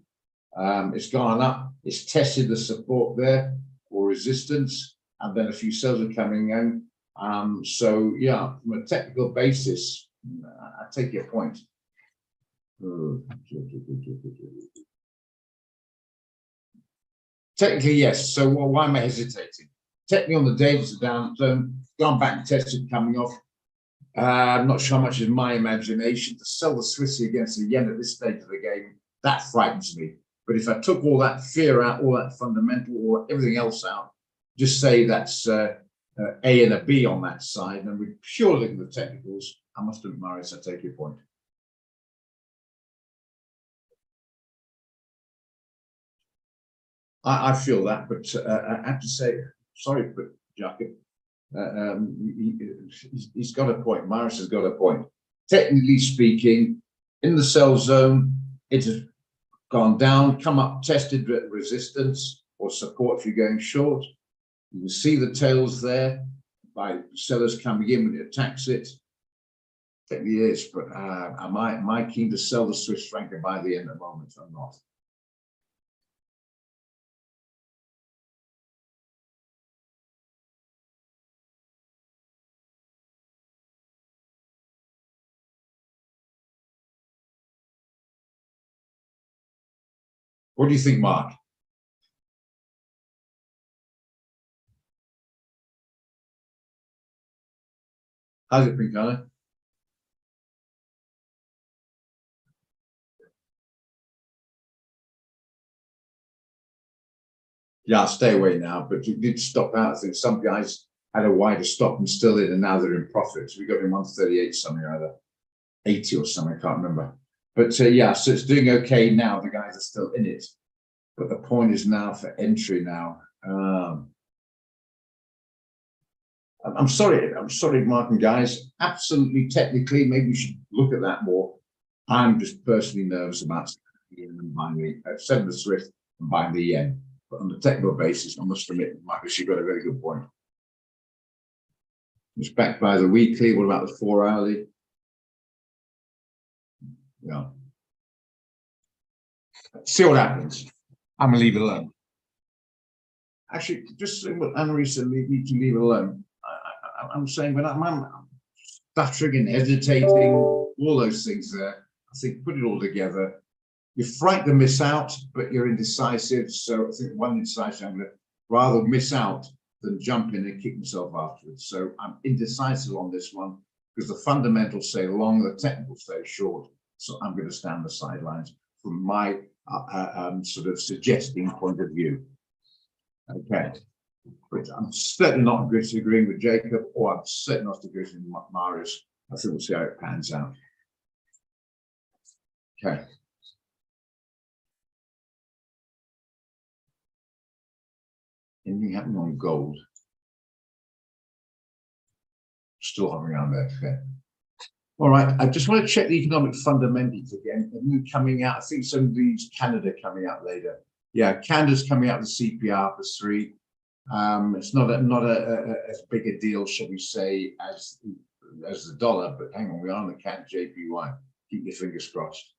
It's gone up, it's tested the support there or resistance, and then a few sales are coming in. So yeah, from a technical basis, I take your point. Technically, yes. So why am I hesitating? Technically on the day, it's a down zone, gone back and tested coming off. I'm not sure how much is my imagination to sell the Swissie against the yen at this stage of the game. That frightens me. But if I took all that fear out, all that fundamental, or everything else out, just say that's A and a B on that side, and we purely look at the technicals. I must admit, Marius, I take your point. I feel that, but I have to say, sorry, but Jacob, he's got a point. Marius has got a point. Technically speaking, in the sell zone, it has gone down, come up, tested resistance or support if you're going short. You can see the tails there by sellers coming in when it attacks it. Technically is, but am I keen to sell the Swiss franc and buy the end at the moment? I'm not. What do you think, Mark? How's it been, Connor? Yeah, I'll stay away now, but you did stop out. I think some guys had a wider stop and still in, and now they're in profits. We got in 138 something or other, 80 or something, I can't remember. But yeah, so it's doing okay now. The guys are still in it. But the point is now for entry now. I'm sorry, Martin, guys. Absolutely, technically, maybe we should look at that more. I'm just personally nervous about buying selling the Swiss and buying the yen. But on the technical basis, I must admit, Marcus, you've got a very good point. It's backed by the weekly. What about the 4 hourly? Yeah. See what happens. I'm gonna leave it alone. Actually, just saying what Anna said, need to leave it alone. I'm saying when I'm stuttering and hesitating, all those things there, I think put it all together. You're frightened to miss out, but you're indecisive. So I think one indecisive, I'm gonna rather miss out than jump in and kick myself afterwards. So I'm indecisive on this one because the fundamentals say long, the technicals say short. So I'm going to stand on the sidelines from my sort of suggesting point of view. Okay. But I'm certainly not agreeing with Jacob, or I'm certainly not agreeing with Marius. I think we'll see how it pans out. Okay. Anything happening on gold? Still hovering around there. Okay. All right. I just want to check the economic fundamentals again. Coming out, I think some of these Canada coming out later. Yeah, Canada's coming out with CPR for 3. It's not as big a deal, shall we say, as the dollar. But hang on, we are on the CAD JPY. Keep your fingers crossed.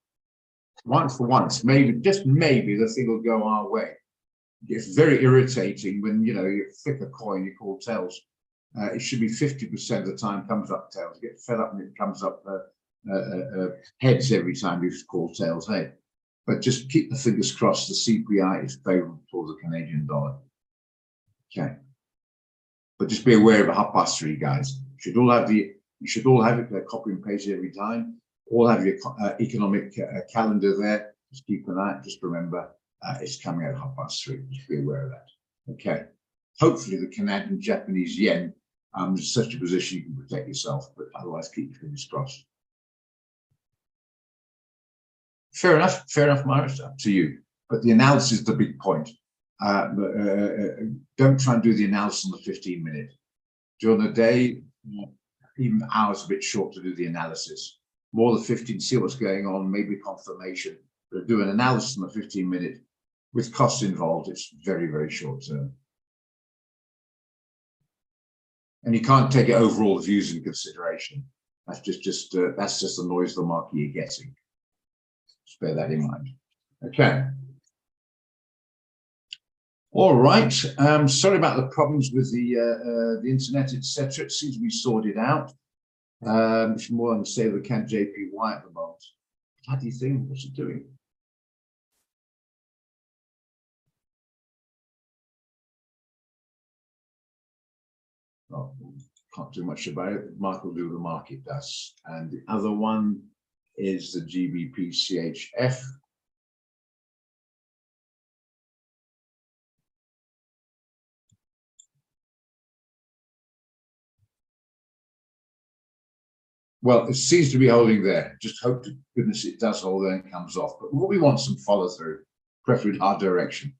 Once for once, maybe, just maybe, the thing will go our way. It's very irritating when, you know, you flick a coin, you call tails. It should be 50% of the time comes up tails. You get fed up and it comes up heads every time you call tails, hey. But just keep the fingers crossed. The CPI is favorable for the Canadian dollar. Okay. But just be aware of a 3:30, guys. You should all have it copy and paste every time. All have your economic calendar there. Just keep an eye. Just remember, it's coming out at 3:30. Just be aware of that. Okay. Hopefully, the Canadian, Japanese yen is such a position you can protect yourself, but otherwise, keep your fingers crossed. Fair enough, Marius. Up to you. But the analysis is the big point. Don't try and do the analysis on the 15-minute. During the day, even hours a bit short to do the analysis. More than 15, see what's going on, maybe confirmation, but do an analysis in a 15-minute with costs involved. It's very, very short term. And you can't take it overall views into consideration. That's just the noise the market you're getting. Just bear that in mind. Okay. All right. Sorry about the problems with the internet, etc. It seems to be sorted out. It's more on the state of the account JPY at the moment. Bloody thing, what's it doing? Oh, can't do much about it. The market will do what the market does. And the other one is the GBP CHF. Well, it seems to be holding there. Just hope to goodness it does hold there and comes off. But what we want some follow through, preferably hard direction.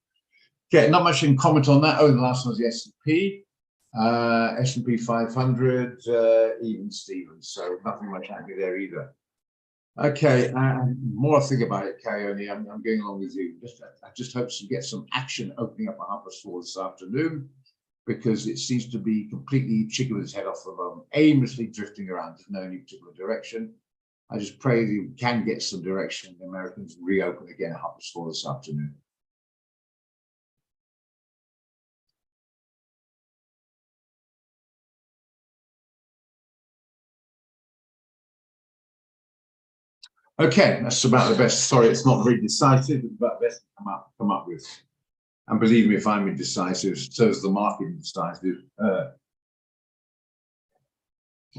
Okay, not much in comment on that. Oh, the last one was the S&P. S&P 500, even Stevens. So nothing much happening there either. Okay, more I think about it, Coyote. I'm going along with you. I just hope to get some action opening up at 4:30 this afternoon, because it seems to be completely chicken with its head off the moment, aimlessly drifting around in no any particular direction. I just pray that we can get some direction. The Americans reopen again at 4:30 this afternoon. Okay, that's about the best. Sorry, it's not very decisive, but about the best to come up with. And believe me, if I'm indecisive, so is the market indecisive.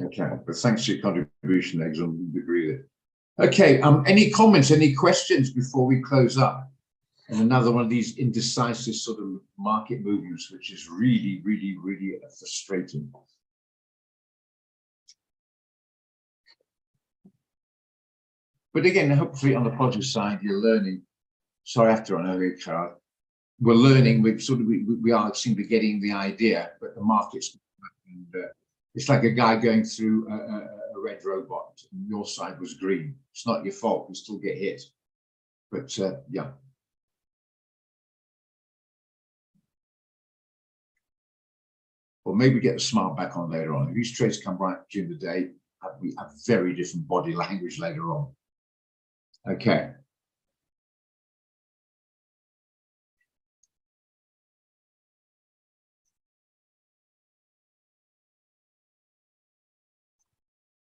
Okay, but thanks for your contribution, Eggs, on the degree there. Okay, any comments, any questions before we close up? And another one of these indecisive sort of market movements, which is really, really, really frustrating. But again, hopefully on the positive side, you're learning. Sorry, after I know, Carl. We're learning. We are seem to be getting the idea, but the market's. And, it's like a guy going through a red robot. And your side was green. It's not your fault. You still get hit. But yeah. Or maybe get the smile back on later on. If these trades come right during the day, we have very different body language later on. Okay.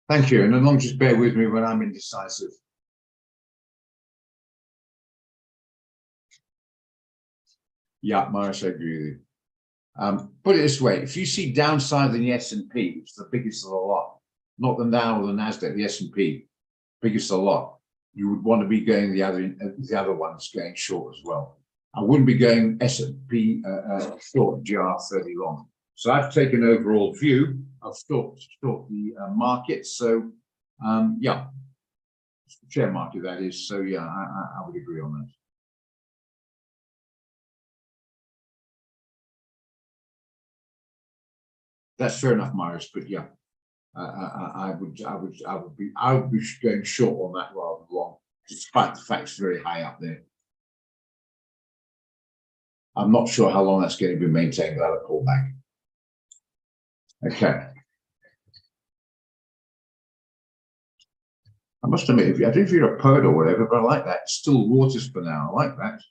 Thank you. And as long as just bear with me when I'm indecisive. Yeah, Morris, I agree with you. Put it this way: if you see downside in the S&P, which is the biggest of the lot, not the Dow or the Nasdaq, the S&P, biggest of the lot, you would want to be going the other ones going short as well. I wouldn't be going S&P short GR30 long. So I've taken an overall view of short the market. So yeah, share market that is. So yeah, I would agree on that. That's fair enough, Marius. But yeah, I would be going short on that rather than long, despite the fact it's very high up there. I'm not sure how long that's going to be maintained without a pullback. Okay. I must admit, I don't know if you're a poet or whatever, but I like that. Still waters for now. I like that.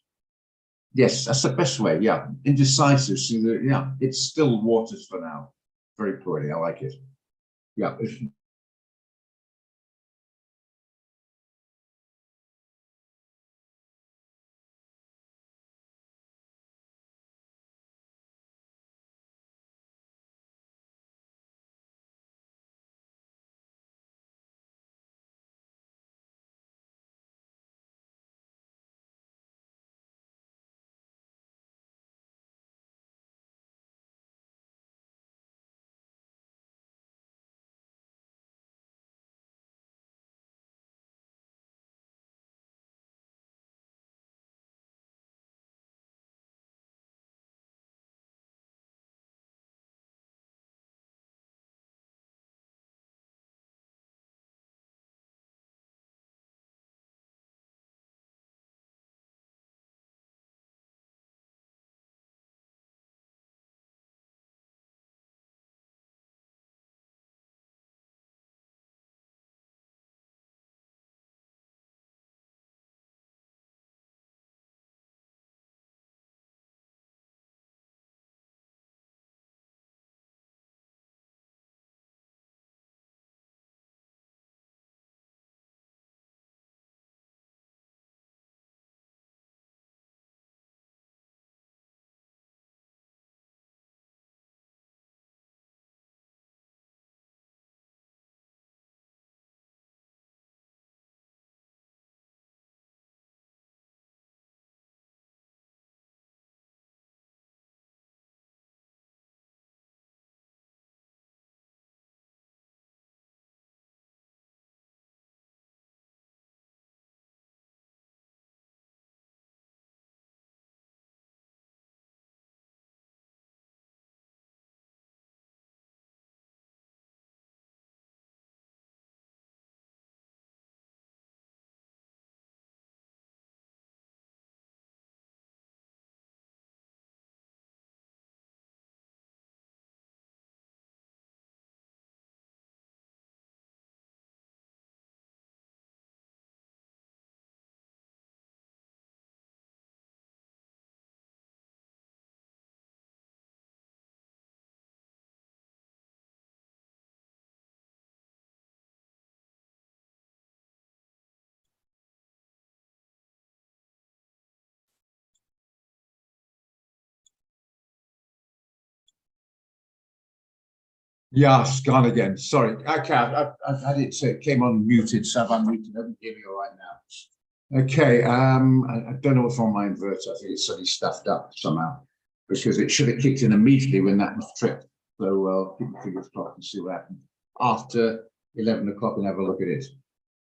Yes, that's the best way. Yeah, indecisive. So yeah, it's still waters for now. Very poetic. I like it. Yeah. Yeah, it's gone again. Sorry. Okay, I've had it. It came on muted, so I've unmuted. Let me hear me all right now. Okay. I don't know what's on my inverter. I think it's suddenly stuffed up somehow because it should have kicked in immediately when that was tripped. So keep your fingers crossed and see what happens after 11 o'clock and have a look at it.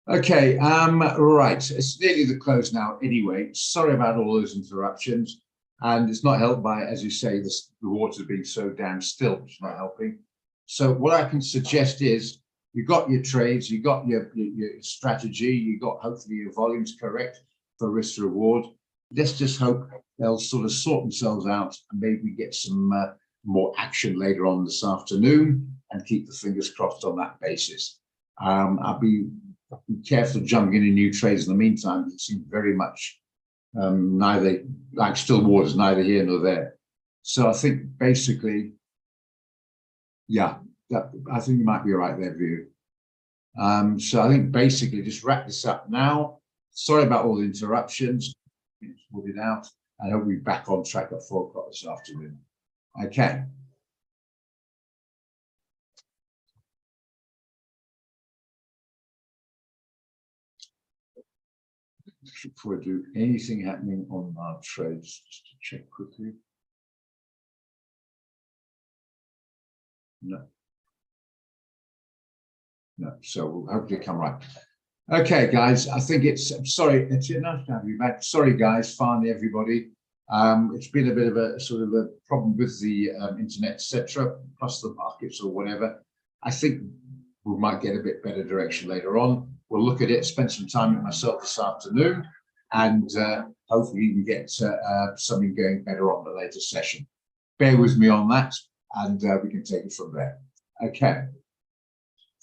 Okay. Right. It's nearly the close now. Anyway, sorry about all those interruptions, and it's not helped by, as you say, the water being so damn still. It's not helping. So what I can suggest is you've got your trades, you've got your strategy, you've got hopefully your volumes correct for risk reward. Let's just hope they'll sort of sort themselves out and maybe get some more action later on this afternoon and keep the fingers crossed on that basis. I'll be careful jumping into new trades in the meantime. It seems very much neither, like still waters, neither here nor there. So I think basically, yeah, I think you might be right there, View. So I think basically just wrap this up now. Sorry about all the interruptions. Put it out. I hope we're back on track at 4 o'clock this afternoon. Okay. Before I do anything happening on our trades, just to check quickly. No. No, so we'll hopefully come right. Okay, guys, I think I'm sorry, it's enough to have you back. Sorry, guys, finally, everybody. It's been a bit of a sort of a problem with the internet, etc., plus the markets or whatever. I think we might get a bit better direction later on. We'll look at it, spend some time with myself this afternoon, and hopefully we can get something going better on the later session. Bear with me on that, and we can take it from there. Okay.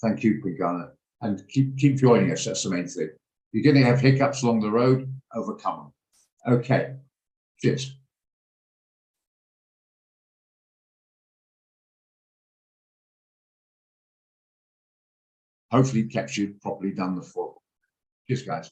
Thank you, Pagana. And keep joining us. That's the main thing. You're going to have hiccups along the road, overcome them. Okay. Cheers. Hopefully, kept you properly done the 4. Cheers, guys.